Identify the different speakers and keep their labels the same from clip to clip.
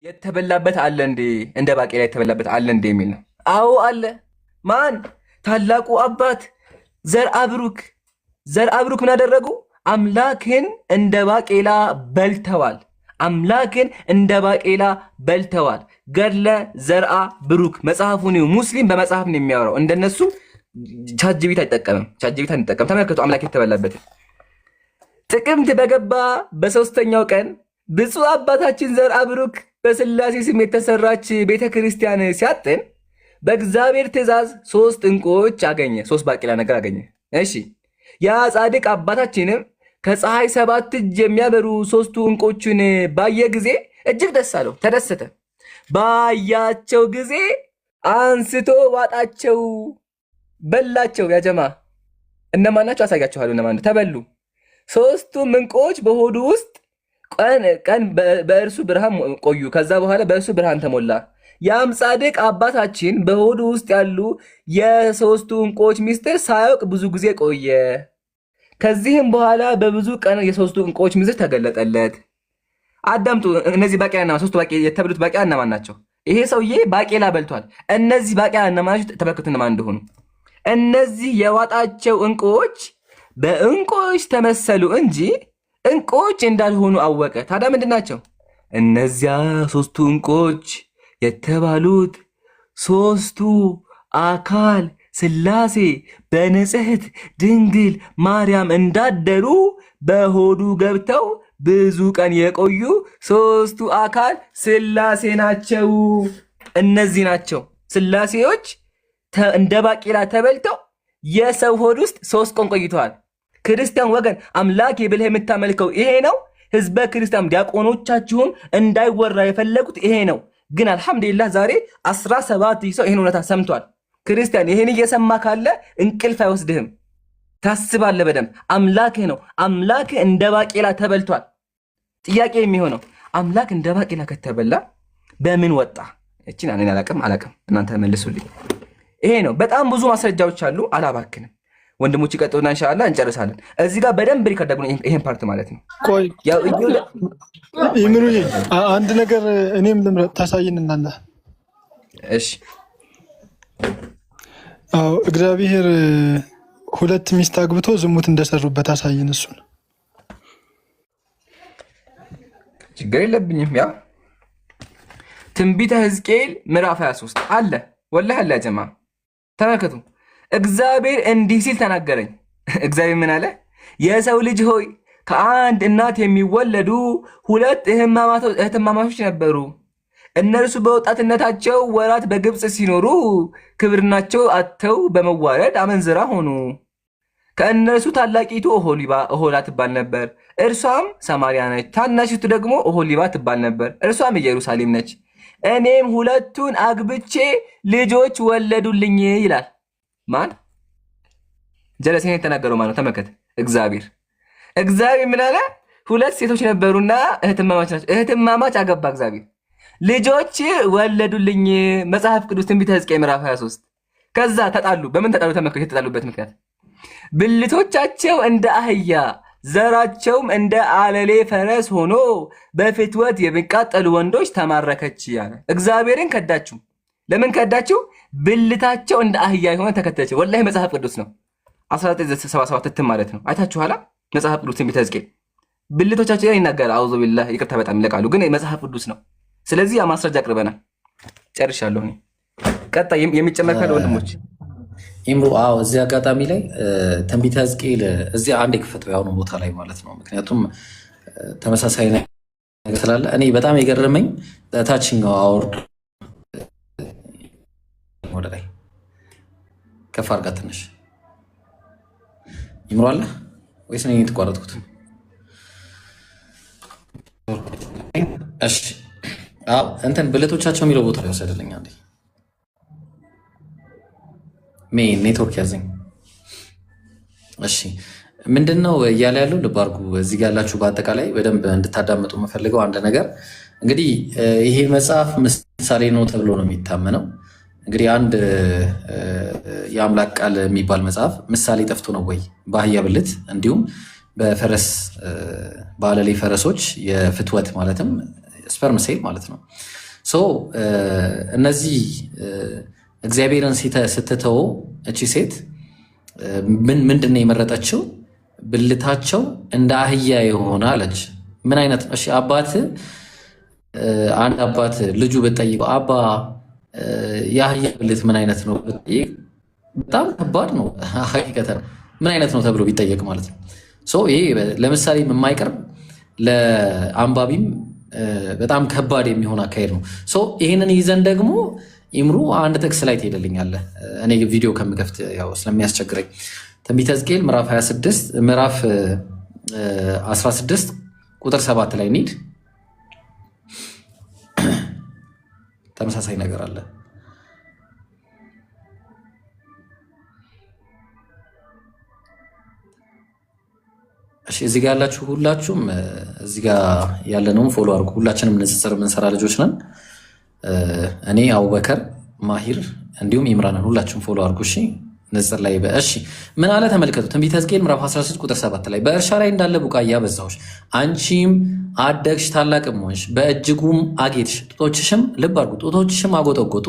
Speaker 1: የተበላበት አለ እንዴ? እንደ ባቄላ የተበላበት አለ እንዴ የሚል ነው። አዎ አለ። ማን? ታላቁ አባት ዘርአብሩክ። ዘርአብሩክ ምን አደረጉ? አምላክን እንደ ባቄላ በልተዋል። አምላክን እንደ ባቄላ በልተዋል። ገድለ ዘርአ ብሩክ መጽሐፉን ሙስሊም በመጽሐፍ ነው የሚያወራው። እንደነሱ ቻትጂቢት አይጠቀምም። ቻትጂቢት አንጠቀም። ተመልከቱ አምላክ የተበላበት። ጥቅምት በገባ በሶስተኛው ቀን ብፁዕ አባታችን ዘርአብሩክ በስላሴ ስም የተሰራች ቤተ ክርስቲያን ሲያጥን በእግዚአብሔር ትእዛዝ 3 ዕንቁዎች አገኘ። 3 ባቄላ ነገር አገኘ። እሺ ያ ጻድቅ አባታችንም ከፀሐይ 7 እጅ የሚያበሩ 3ቱ ዕንቁዎችን ባየ ጊዜ እጅግ ደስ አለው፣ ተደሰተ። ባያቸው ጊዜ አንስቶ ዋጣቸው፣ በላቸው። ያጀማ እነማን ናቸው? አሳያችኋለሁ። እነማን ተበሉ? 3ቱም ዕንቁዎች በሆዱ ውስጥ ቀን በእርሱ ብርሃን ቆዩ። ከዛ በኋላ በእርሱ ብርሃን ተሞላ። ያም ጻድቅ አባታችን በሆዱ ውስጥ ያሉ የ3ቱ ዕንቁዎች ሚስጥር ሳያውቅ ብዙ ጊዜ ቆየ። ከዚህም በኋላ በብዙ ቀን የ3ቱ ዕንቁዎች ሚስጥር ተገለጠለት። አዳምጡ። እነዚህ ባቄላ 3ቱ የተበሉት ባቄላ እነማን ናቸው? ይሄ ሰውዬ ባቄላ በልቷል። እነዚህ ባቄላ እነማን ናቸው? ተመልከቱ እነማን እንደሆኑ። እነዚህ የዋጣቸው ዕንቁዎች በዕንቁዎች ተመሰሉ እንጂ ዕንቁዎች እንዳልሆኑ አወቀ። ታዲያ ምንድን ናቸው? እነዚያ 3ቱ ዕንቁዎች የተባሉት 3ቱ አካል ሥላሴ በንጽሕት ድንግል ማርያም እንዳደሩ በሆዱ ገብተው ብዙ ቀን የቆዩ 3ቱ አካል ሥላሴ ናቸው። እነዚህ ናቸው ሥላሴዎች እንደ ባቄላ ተበልተው የሰው ሆድ ውስጥ 3 ቀን ቆይተዋል። ክርስቲያን ወገን አምላኬ ብለህ የምታመልከው ይሄ ነው። ህዝበ ክርስቲያን ዲያቆኖቻችሁም እንዳይወራ የፈለጉት ይሄ ነው። ግን አልሐምዱሊላህ ዛሬ 17 ሰው ይሄን እውነታ ሰምቷል። ክርስቲያን ይሄን እየሰማ ካለ እንቅልፍ አይወስድህም። ታስባለህ በደንብ። አምላክህ ነው። አምላክህ እንደ ባቄላ ተበልቷል። ጥያቄ የሚሆነው አምላክ እንደ ባቄላ ከተበላ በምን ወጣ? እቺን እኔ አላቅም፣ እናንተ መልሱልኝ። ይሄ ነው። በጣም ብዙ ማስረጃዎች አሉ፣ አላባክንም። ወንድሞች ይቀጥሉና ኢንሻአላህ እንጨርሳለን። እዚህ ጋር በደንብ ሪከርድ አድርጉ ይሄን ፓርት ማለት ነው።
Speaker 2: ቆይ ይምሩኝ አንድ ነገር እኔም ልምረጥ ታሳይንናለ።
Speaker 1: እሺ
Speaker 2: አዎ እግዚአብሔር 2 ሚስት አግብቶ ዝሙት እንደሰሩበት አሳይን። እሱን
Speaker 1: ችግር የለብኝም። ያ ትንቢተ ሕዝቅኤል ምዕራፍ 23 አለ፣ ወላሂ አለ። ጀማ ተመልከቱ። እግዚአብሔር እንዲህ ሲል ተናገረኝ። እግዚአብሔር ምን አለ? የሰው ልጅ ሆይ ከአንድ እናት የሚወለዱ 2 እህትማማቾች ነበሩ። እነርሱ በወጣትነታቸው ወራት በግብፅ ሲኖሩ ክብርናቸው አጥተው በመዋረድ አመንዝራ ሆኑ። ከእነርሱ ታላቂቱ ኦሖላ ትባል ነበር፣ እርሷም ሰማርያ ነች። ታናሽቱ ደግሞ ኦሖሊባ ትባል ነበር፣ እርሷም ኢየሩሳሌም ነች። እኔም 2ቱን አግብቼ ልጆች ወለዱልኝ ይላል። ማን? ጀለሴን የተናገረው ማነው? ተመልከት። እግዚአብሔር ምን አለ? 2 ሴቶች ነበሩና እህትማማች ናቸው። እህትማማች አገባ እግዚአብሔር፣ ልጆች ወለዱልኝ። መጽሐፍ ቅዱስ ትንቢተ ሕዝቅኤል ምዕራፍ 23። ከዛ ተጣሉ። በምን ተጣሉ? ተመልከት። የተጣሉበት ምክንያት ብልቶቻቸው እንደ አህያ ዘራቸውም እንደ አለሌ ፈረስ ሆኖ በፍትወት የሚቃጠሉ ወንዶች ተማረከች ያለ። እግዚአብሔርን ከዳችሁ። ለምን ከዳችሁ? ብልታቸው እንደ አህያ የሆነ ተከተለች። ወላሂ መጽሐፍ ቅዱስ ነው። 1977 እትም ማለት ነው። አይታችኋላ? መጽሐፍ ቅዱስ ትንቢተ ሕዝቅኤል ብልቶቻቸው ያን ይናገራል። አውዙ ቢላህ ይቅርታ፣ በጣም ይለቃሉ፣ ግን መጽሐፍ ቅዱስ ነው። ስለዚህ ያ ማስረጃ አቅርበናል። ጨርሻለሁ። ቀጣይ የሚጨመር ካለ ወንድሞች
Speaker 3: ኢምሩ። አዎ እዚህ አጋጣሚ ላይ ትንቢተ ሕዝቅኤል እዚህ አንድ የክፈተው ያው ቦታ ላይ ማለት ነው። ምክንያቱም ተመሳሳይ ነገር ስላለ እኔ በጣም የገረመኝ ታችኛው አውርድ ወደ ላይ ከፍ አድርጋ ትንሽ ይምሩ አለ ወይስ ነው የተቋረጥኩት? እሺ አዎ እንትን ብልቶቻቸው የሚለው ቦታ ላይ ወሰደልኝ። አንዴ ኔትወርክ ያዘኝ። እሺ ምንድነው እያለ ያለው? ልብ አድርጉ። እዚህ ጋር ያላችሁ በአጠቃላይ በደንብ እንድታዳምጡ የምፈልገው አንድ ነገር እንግዲህ ይሄ መጽሐፍ ምሳሌ ነው ተብሎ ነው የሚታመነው። እንግዲህ አንድ የአምላክ ቃል የሚባል መጽሐፍ ምሳሌ ጠፍቶ ነው ወይ? በአህያ ብልት እንዲሁም በፈረስ በአለሌ ፈረሶች የፍትወት ማለትም ስፐርም ሴል ማለት ነው። እነዚህ እግዚአብሔርን ስትተው እቺ ሴት ምንድን ነው የመረጠችው? ብልታቸው እንደ አህያ የሆነ አለች። ምን አይነት እሺ፣ አንድ አባት ልጁ ብትጠይቀው አባ የአህያ ብልት ምን አይነት ነው ብትጠይቅ በጣም ከባድ ነው። ሀቂቀተን ምን አይነት ነው ተብሎ ቢጠየቅ ማለት ነው። ይሄ ለምሳሌ የማይቀርብ ለአንባቢም በጣም ከባድ የሚሆን አካሄድ ነው። ይህንን ይዘን ደግሞ ኢምሩ አንድ ጥቅስ ላይ ትሄድልኛለህ። እኔ ቪዲዮ ከምከፍት ያው ስለሚያስቸግረኝ ትንቢተ ሕዝቅኤል ምዕራፍ 26 ምዕራፍ 16 ቁጥር 7 ላይ እንሂድ። ተመሳሳይ ነገር አለ። እሺ እዚህ ጋር ያላችሁ ሁላችሁም እዚህ ጋር ያለነውን ፎሎ አድርጉ። ሁላችንም ንጽጽር የምንሰራ ልጆች ነን። እኔ አቡበከር ማሂር እንዲሁም ኢምራንን ሁላችሁም ፎሎ አድርጉ። እሺ ንጽጽር ላይ እሺ ምን አለ ተመልከቱ። ትንቢተ ሕዝቅኤል ምዕራፍ 16 ቁጥር 7 ላይ በእርሻ ላይ እንዳለ ቡቃያ በዛሁሽ፣ አንቺም አደግሽ ታላቅም ሆንሽ፣ በእጅጉም አጌጥሽ፣ ጡቶችሽም ልብ አድርጉ፣ ጡቶችሽም አጎጠጎጡ፣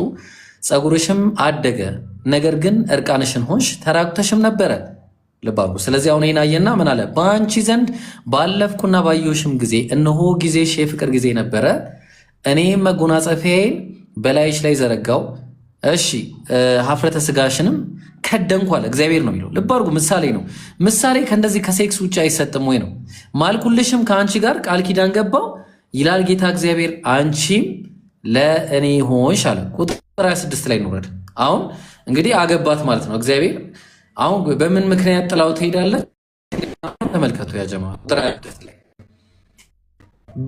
Speaker 3: ፀጉርሽም አደገ፣ ነገር ግን እርቃንሽን ሆንሽ፣ ተራቁተሽም ነበረ። ልብ አድርጉ። ስለዚህ አሁን ይህን አየና ምን አለ? በአንቺ ዘንድ ባለፍኩና ባየሁሽም ጊዜ እነሆ ጊዜሽ የፍቅር ጊዜ ነበረ፣ እኔም መጎናጸፊያዬን በላይሽ ላይ ዘረጋው፣ እሺ ሀፍረተ ስጋሽንም ከደንኩ አለ። እግዚአብሔር ነው የሚለው። ልብ አድርጉ። ምሳሌ ነው። ምሳሌ ከእንደዚህ ከሴክስ ውጭ አይሰጥም ወይ ነው? ማልኩልሽም ከአንቺ ጋር ቃል ኪዳን ገባው ይላል ጌታ እግዚአብሔር፣ አንቺም ለእኔ ሆንሽ አለ። ቁጥር 26 ላይ እንውረድ። አሁን እንግዲህ አገባት ማለት ነው እግዚአብሔር። አሁን በምን ምክንያት ጥላው ትሄዳለች? ተመልከቱ ያጀማ ቁጥር 26 ላይ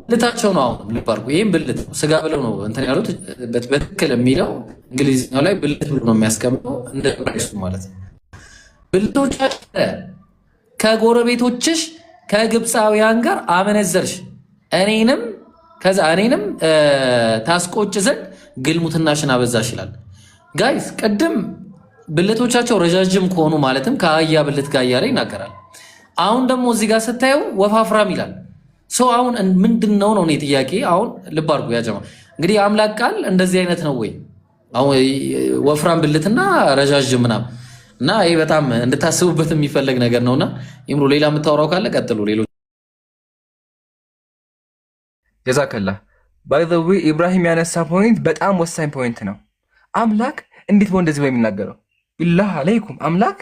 Speaker 3: ብልታቸው ነው። አሁን ልብ አድርጉ። ይህም ብልት ነው፣ ስጋ ብለው ነው እንትን ያሉት። በትክክል የሚለው እንግሊዝኛው ላይ ብልት ብሎ ነው የሚያስቀምጠው፣ እንደ ሱ ማለት ነው። ብልቶቻች ከጎረቤቶችሽ ከግብፃውያን ጋር አመነዘርሽ፣ እኔንም ታስቆጭ ዘንድ ግልሙትናሽን አበዛሽ ይላል። ጋይስ ቅድም ብልቶቻቸው ረዣዥም ከሆኑ ማለትም ከአህያ ብልት ጋር እያለ ይናገራል። አሁን ደግሞ እዚህ ጋር ስታየው ወፋፍራም ይላል። አሁን ምንድን ነው እኔ ጥያቄ። አሁን ልብ አድርጉ ያጀማ እንግዲህ የአምላክ ቃል እንደዚህ አይነት ነው ወይ? አሁን ወፍራም ብልትና ረዣዥም ምናምን እና ይህ በጣም እንድታስቡበት የሚፈለግ ነገር ነውና ኢምሩ ሌላ የምታወራው ካለ ቀጥሉ። ሌሎች
Speaker 1: ጀዛከላ ባይ ዘ ዌይ ኢብራሂም ያነሳ ፖይንት በጣም ወሳኝ ፖይንት ነው። አምላክ እንዴት ነው እንደዚህ የሚናገረው? ቢላህ አለይኩም አምላክ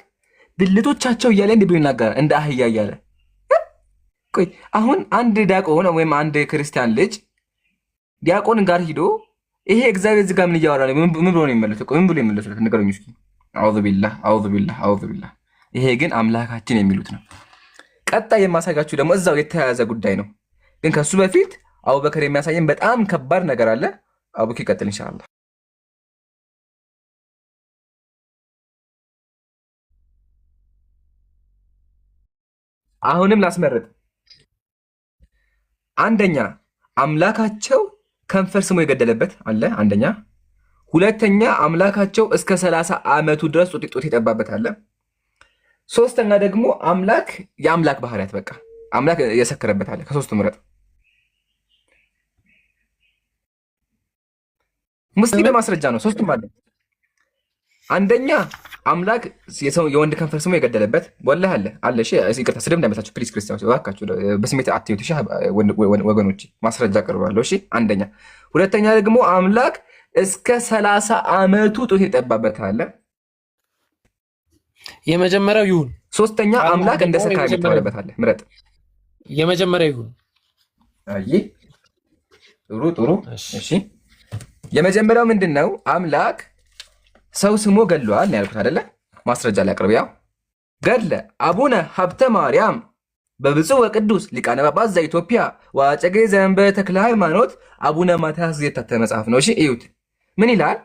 Speaker 1: ብልቶቻቸው እያለ እንዴት ነው ይናገራል? እንደ አህያ እያለ ቆይ አሁን አንድ ዲያቆን ወይም አንድ ክርስቲያን ልጅ ዲያቆን ጋር ሂዶ ይሄ እግዚአብሔር እዚህ ጋር ምን እያወራ ነው? ምን ብሎ ነው የሚመለሰው? ምን ብሎ የሚመለሰው? ንገሩኝ እስኪ። አዑዙ ቢላህ አዑዙ ቢላህ አዑዙ ቢላህ። ይሄ ግን አምላካችን የሚሉት ነው። ቀጣይ የማሳያችሁ ደግሞ እዛው የተያያዘ ጉዳይ ነው፣ ግን ከሱ በፊት አቡበከር የሚያሳየን በጣም ከባድ ነገር አለ። አቡኪ ቀጥል ኢንሻአላህ። አሁንም ላስመርጥ። አንደኛ አምላካቸው ከንፈር ስሞ የገደለበት አለ። አንደኛ። ሁለተኛ አምላካቸው እስከ 30 ዓመቱ ድረስ ጡት የጠባበት አለ። ሶስተኛ ደግሞ አምላክ የአምላክ ባህሪያት በቃ አምላክ የሰከረበት አለ። ከሶስቱ ምረጥ። ሙስሊም በማስረጃ ነው። ሶስቱም አለ። አንደኛ አምላክ የወንድ ከንፈር ስሞ የገደለበት ወላሂ አለ። እሺ ይቅርታ ስድብ እንዳይመሳችሁ ፕሊዝ ክርስቲያኖች እባካችሁ በስሜት አትዩት። እሺ ወገኖች ማስረጃ ቀርባለሁ። እሺ አንደኛ። ሁለተኛ ደግሞ አምላክ እስከ 30 ዓመቱ ጡት የጠባበት አለ።
Speaker 4: የመጀመሪያው ይሁን።
Speaker 1: ሶስተኛ አምላክ እንደ ሰካራ የተባለበት አለ። ምረጥ።
Speaker 4: የመጀመሪያው ይሁን።
Speaker 1: አይ ጥሩ። እሺ የመጀመሪያው ምንድነው? አምላክ ሰው ስሞ ገድሏል ነው ያልኩት አይደለ? ማስረጃ ላይ አቅርብ። ያው ገድለ አቡነ ሀብተ ማርያም በብፁዕ ወቅዱስ ሊቃነ ጳጳስ ዘኢትዮጵያ ወአጨጌ ዘእንበለ ተክለ ሃይማኖት አቡነ ማትያስ የታተመ መጽሐፍ ነው። እሺ እዩት ምን ይላል?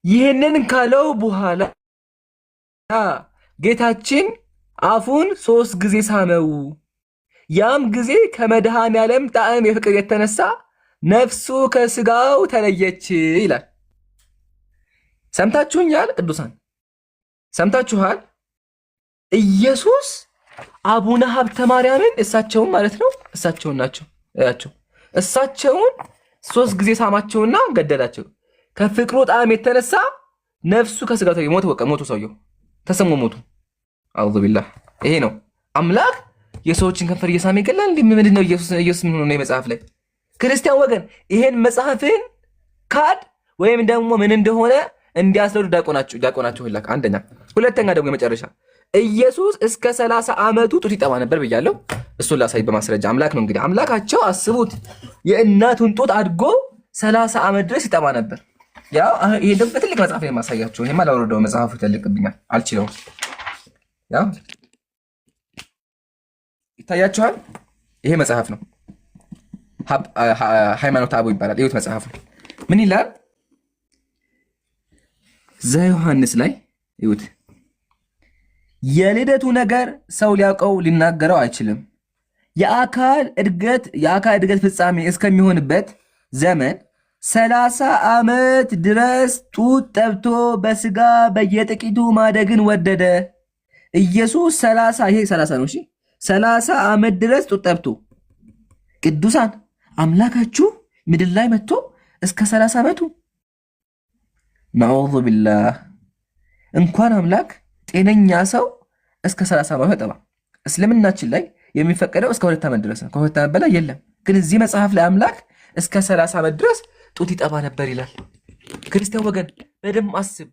Speaker 1: ይህንን ካለው በኋላ ጌታችን አፉን 3 ጊዜ ሳመው። ያም ጊዜ ከመድኃኔዓለም ጣዕም የፍቅር የተነሳ ነፍሱ ከስጋው ተለየች ይላል። ሰምታችሁኛል? ቅዱሳን ሰምታችኋል? ኢየሱስ አቡነ ሀብተ ማርያምን እሳቸውም ማለት ነው እሳቸውን ናቸው ያቸው እሳቸውን 3 ጊዜ ሳማቸውና ገደላቸው። ከፍቅሩ ጣዕም የተነሳ ነፍሱ ከስጋው ሞተ። በቃ ሞቱ፣ ሰውየው ተሰሞ ሞቱ። አዑዙ ቢላህ። ይሄ ነው አምላክ የሰዎችን ከንፈር እየሳመ ይገላል። እንዴ ምንድን ነው ኢየሱስ ምን ሆነ ነው መጽሐፍ ላይ? ክርስቲያን ወገን ይሄን መጽሐፍን ካድ ወይም ደግሞ ምን እንደሆነ እንዲያስረዱ ዲያቆናቸው ይላክ። አንደኛ። ሁለተኛ ደግሞ የመጨረሻ ኢየሱስ እስከ 30 ዓመቱ ጡት ይጠባ ነበር ብያለሁ። እሱን ላሳይ በማስረጃ። አምላክ ነው እንግዲህ አምላካቸው። አስቡት የእናቱን ጡት አድጎ 30 ዓመት ድረስ ይጠባ ነበር። ያው ይሄ ደግሞ በትልቅ መጽሐፍ ነው የማሳያችሁ። ይሄማ ላወረደው መጽሐፉ ይተልቅብኛል፣ አልችለውም። ያው ይታያችኋል። ይሄ መጽሐፍ ነው፣ ሃይማኖተ አበው ይባላል። ይሁት መጽሐፍ ነው። ምን ይላል? ዘዮሐንስ ላይ ይሁት የልደቱ ነገር ሰው ሊያውቀው ሊናገረው አይችልም። የአካል እድገት ፍጻሜ እስከሚሆንበት ዘመን 30 ዓመት ድረስ ጡት ጠብቶ በስጋ በየጥቂቱ ማደግን ወደደ። ኢየሱስ 30 ነው። እሺ 30 ዓመት ድረስ ጡት ጠብቶ ቅዱሳን አምላካችሁ ምድር ላይ መጥቶ እስከ 30 ዓመቱ ነዑዙ ቢላህ። እንኳን አምላክ ጤነኛ ሰው እስከ 30 ዓመት አይጠባም። እስልምናችን ላይ የሚፈቀደው እስከ 2 ዓመት ድረስ ነው። ከ2 ዓመት በላይ የለም። ግን እዚህ መጽሐፍ ላይ አምላክ እስከ 30 ዓመት ድረስ ጡት ይጠባ ነበር ይላል። ክርስቲያን ወገን በደንብ አስብ።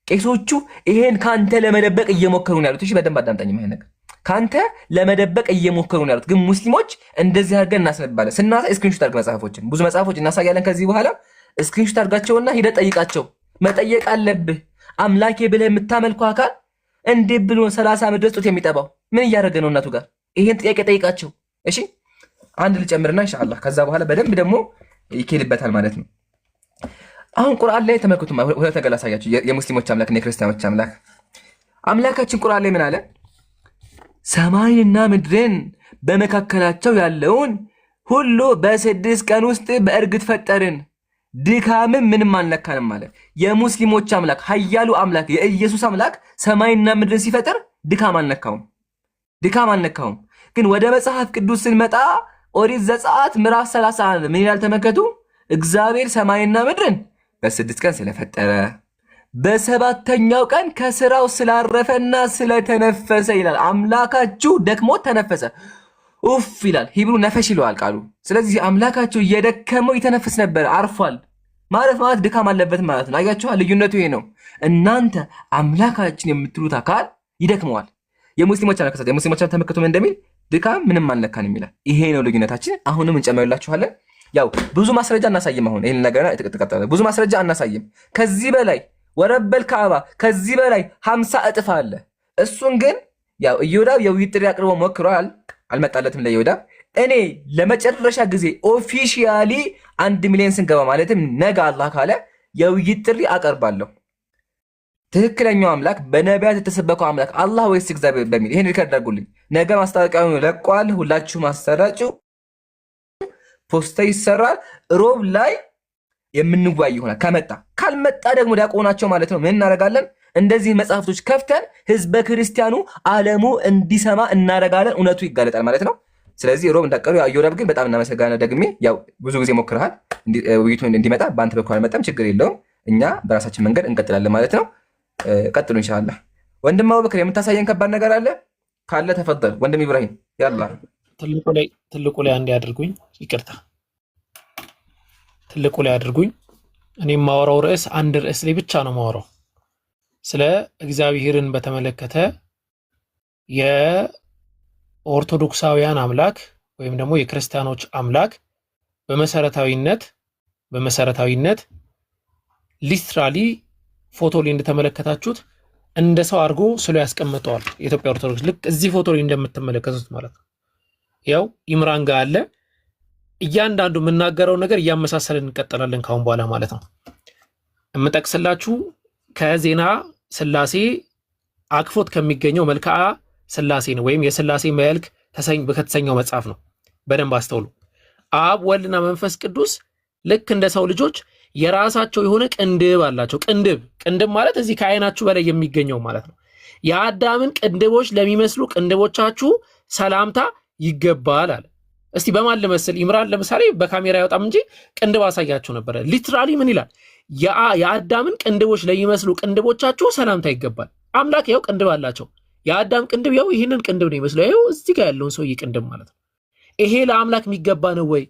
Speaker 1: ቄሶቹ ይሄን ካንተ ለመደበቅ እየሞከሩ ነው ያሉት። እሺ በደንብ አዳምጠኝ። ይሄ ነገር ካንተ ለመደበቅ እየሞከሩ ነው ያሉት። ግን ሙስሊሞች እንደዚህ አድርገን እናስነባለን። ስናሳይ ስክሪንሾት አድርግ መጽሐፎችን፣ ብዙ መጽሐፎች እናሳያለን። ከዚህ በኋላ ስክሪንሾት አድርጋቸውና ሂደህ ጠይቃቸው። መጠየቅ አለብህ። አምላኬ ብለህ የምታመልከው አካል እንዴት ብሎ 30 ዓመት ድረስ ጡት የሚጠባው ምን እያደረገ ነው እናቱ ጋር? ይሄን ጥያቄ ጠይቃቸው። እሺ አንድ ልጨምርና ኢንሻአላህ ከዛ በኋላ በደንብ ደግሞ ይኬልበታል ማለት ነው። አሁን ቁርአን ላይ ተመልከቱ። ሁለት ነገር ላሳያችሁ። የሙስሊሞች አምላክና የክርስቲያኖች አምላክ። አምላካችን ቁርአን ላይ ምን አለ? ሰማይና ምድርን በመካከላቸው ያለውን ሁሉ በ6 ቀን ውስጥ በእርግጥ ፈጠርን፣ ድካምም ምንም አልነካንም አለ። የሙስሊሞች አምላክ ኃያሉ አምላክ የኢየሱስ አምላክ ሰማይና ምድርን ሲፈጥር ድካም አልነካውም። ግን ወደ መጽሐፍ ቅዱስ ስንመጣ ኦሪት ዘጸአት ምዕራፍ 31 ምን ይላል ተመልከቱ። እግዚአብሔር ሰማይና ምድርን በ6 ቀን ስለፈጠረ በ7ኛው ቀን ከስራው ስላረፈና ስለተነፈሰ ይላል። አምላካችሁ ደክሞ ተነፈሰ። ኡፍ ይላል። ሂብሩ ነፈሽ ይለዋል ቃሉ። ስለዚህ አምላካችሁ እየደከመው ይተነፍስ ነበር፣ አርፏል። ማረፍ ማለት ድካም አለበት ማለት ነው። አያችኋል? ልዩነቱ ይሄ ነው። እናንተ አምላካችን የምትሉት አካል ይደክመዋል። የሙስሊሞች ተመልከቱ ምን እንደሚል ድካም ምንም አልነካንም ይላል። ይሄ ነው ልዩነታችን። አሁንም እንጨምርላችኋለን። ያው ብዙ ማስረጃ እናሳይም። አሁን ይሄን ነገር ተቀጣጣለ ብዙ ማስረጃ እናሳይም። ከዚህ በላይ ወረበል ካዕባ ከዚህ በላይ 50 እጥፍ አለ። እሱን ግን ያው ኢዮዳብ የውይይት ጥሪ አቅርቦ ሞክሯል፣ አልመጣለትም ለኢዮዳብ። እኔ ለመጨረሻ ጊዜ ኦፊሻሊ 1 ሚሊዮን ስንገባ ማለትም ነገ አላህ ካለ የውይይት ጥሪ አቀርባለሁ። ትክክለኛው አምላክ በነቢያት የተሰበከው አምላክ አላህ ወይስ እግዚአብሔር በሚል ይሄን ሪከርድ አድርጉልኝ። ነገ ማስታወቂያውን ለቋል። ሁላችሁም አሰራጩ። ፖስታ ይሰራል። ሮብ ላይ የምንወያይ ይሆናል። ከመጣ ካልመጣ ደግሞ ዲያቆናቸው ማለት ነው ምን እናደርጋለን? እንደዚህ መጽሐፍቶች ከፍተን ህዝበ ክርስቲያኑ ዓለሙ እንዲሰማ እናደርጋለን። እውነቱ ይጋለጣል ማለት ነው። ስለዚህ ሮብ እንዳቀሩ ኢዮዳብ ግን በጣም እናመሰግናለን። ደግሜ ያው ብዙ ጊዜ ሞክረሃል ውይይቱ እንዲመጣ፣ በአንተ በኩል አልመጣም፣ ችግር የለውም። እኛ በራሳችን መንገድ እንቀጥላለን ማለት ነው። ቀጥሉ ኢንሻአላህ። ወንድም አቡበክር የምታሳየን ከባድ ነገር አለ ካለ ተፈضل። ወንድም ኢብራሂም ያላ
Speaker 4: ትልቁ ላይ አንዴ አድርጉኝ፣ ይቅርታ ትልቁ ላይ አድርጉኝ። እኔ የማወራው ርዕስ አንድ ርዕስ ላይ ብቻ ነው የማወራው። ስለ እግዚአብሔርን በተመለከተ የኦርቶዶክሳውያን አምላክ ወይም ደግሞ የክርስቲያኖች አምላክ በመሰረታዊነት ሊትራሊ ፎቶ ላይ እንደተመለከታችሁት እንደ ሰው አድርጎ ስለ ያስቀምጠዋል የኢትዮጵያ ኦርቶዶክስ። ልክ እዚህ ፎቶ ላይ እንደምትመለከቱት ማለት ነው። ያው ኢምራን ጋር አለ። እያንዳንዱ የምናገረው ነገር እያመሳሰልን እንቀጥላለን ካሁን በኋላ ማለት ነው። የምጠቅስላችሁ ከዜና ስላሴ አክፎት ከሚገኘው መልክዓ ስላሴ ነው፣ ወይም የስላሴ መልክ ከተሰኘው መጽሐፍ ነው። በደንብ አስተውሉ። አብ ወልድና መንፈስ ቅዱስ ልክ እንደ ሰው ልጆች የራሳቸው የሆነ ቅንድብ አላቸው። ቅንድብ ማለት እዚህ ከአይናችሁ በላይ የሚገኘው ማለት ነው። የአዳምን ቅንድቦች ለሚመስሉ ቅንድቦቻችሁ ሰላምታ ይገባል አለ። እስቲ በማን ልመስል? ኢምራን ለምሳሌ በካሜራ ያወጣም እንጂ ቅንድብ አሳያችሁ ነበረ። ሊትራሊ ምን ይላል? የአዳምን ቅንድቦች ለሚመስሉ ቅንድቦቻችሁ ሰላምታ ይገባል። አምላክ ያው ቅንድብ አላቸው። የአዳም ቅንድብ ያው ይህንን ቅንድብ ነው ይመስለው። ያው እዚህ ጋር ያለውን ሰውዬ ቅንድብ ማለት ነው። ይሄ ለአምላክ የሚገባ ነው ወይ?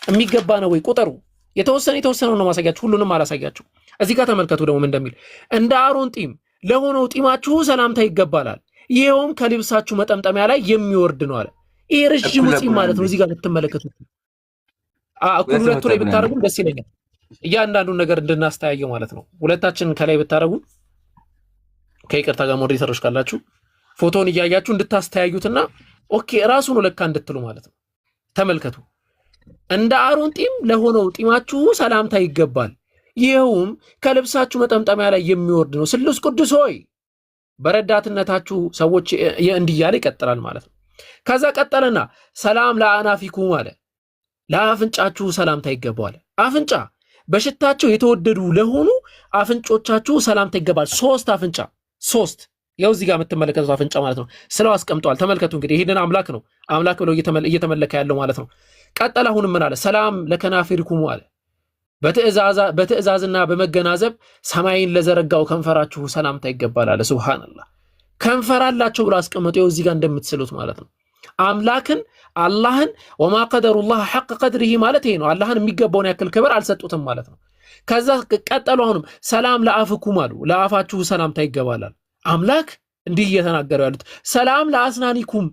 Speaker 4: የሚገባ ነው ወይ? ቁጠሩ። የተወሰነው ነው ማሳያችሁ፣ ሁሉንም አላሳያችሁ። እዚህ ጋር ተመልከቱ ደግሞ ምን እንደሚል። እንደ አሮን ጢም ለሆነው ጢማችሁ ሰላምታ ይገባላል፣ ይሄውም ከልብሳችሁ መጠምጠሚያ ላይ የሚወርድ ነው አለ። ይሄ ረጅሙ ጢም ማለት ነው። እዚህ ጋር ብትመለከቱት እኩል ሁለቱ ላይ ብታደርጉም ደስ ይለኛል። እያንዳንዱን ነገር እንድናስተያየው ማለት ነው። ሁለታችን ከላይ ብታደርጉ ከይቅርታ ጋር ሞዴሬተሮች ካላችሁ ፎቶውን እያያችሁ እንድታስተያዩትና ኦኬ ራሱ ነው ለካ እንድትሉ ማለት ነው። ተመልከቱ። እንደ አሮን ጢም ለሆነው ጢማችሁ ሰላምታ ይገባል፣ ይኸውም ከልብሳችሁ መጠምጠሚያ ላይ የሚወርድ ነው። ስሉስ ቅዱስ ሆይ በረዳትነታችሁ ሰዎች እንዲያለ ይቀጥላል ማለት ነው። ከዛ ቀጠለና ሰላም ለአናፊኩም አለ፣ ለአፍንጫችሁ ሰላምታ ይገባዋል። አፍንጫ በሽታቸው የተወደዱ ለሆኑ አፍንጮቻችሁ ሰላምታ ይገባል። ሶስት አፍንጫ ሶስት ያው እዚህ ጋር የምትመለከቱት አፍንጫ ማለት ነው። ስለው አስቀምጧል። ተመልከቱ እንግዲህ ይሄንን አምላክ ነው አምላክ ብለው እየተመለከ ያለው ማለት ነው። ቀጠለ አሁንም ምን አለ? ሰላም ለከናፊርኩም አለ፣ በትእዛዝና በመገናዘብ ሰማይን ለዘረጋው ከንፈራችሁ ሰላምታ ይገባል አለ። ሱብሃንአላህ ከንፈር አላቸው ብሎ አስቀምጦ ያው እዚህ ጋር እንደምትስሉት ማለት ነው። አምላክን አላህን ወማ ቀደሩላህ ሐቅ ቀድሪሂ ማለት ይሄ ነው። አላህን የሚገባውን ያክል ክብር አልሰጡትም ማለት ነው። ከዛ ቀጠሉ አሁንም ሰላም ለአፍኩም አሉ፣ ለአፋችሁ ሰላምታ ይገባላል። አምላክ እንዲህ እየተናገሩ ያሉት ሰላም ለአስናኒኩም፣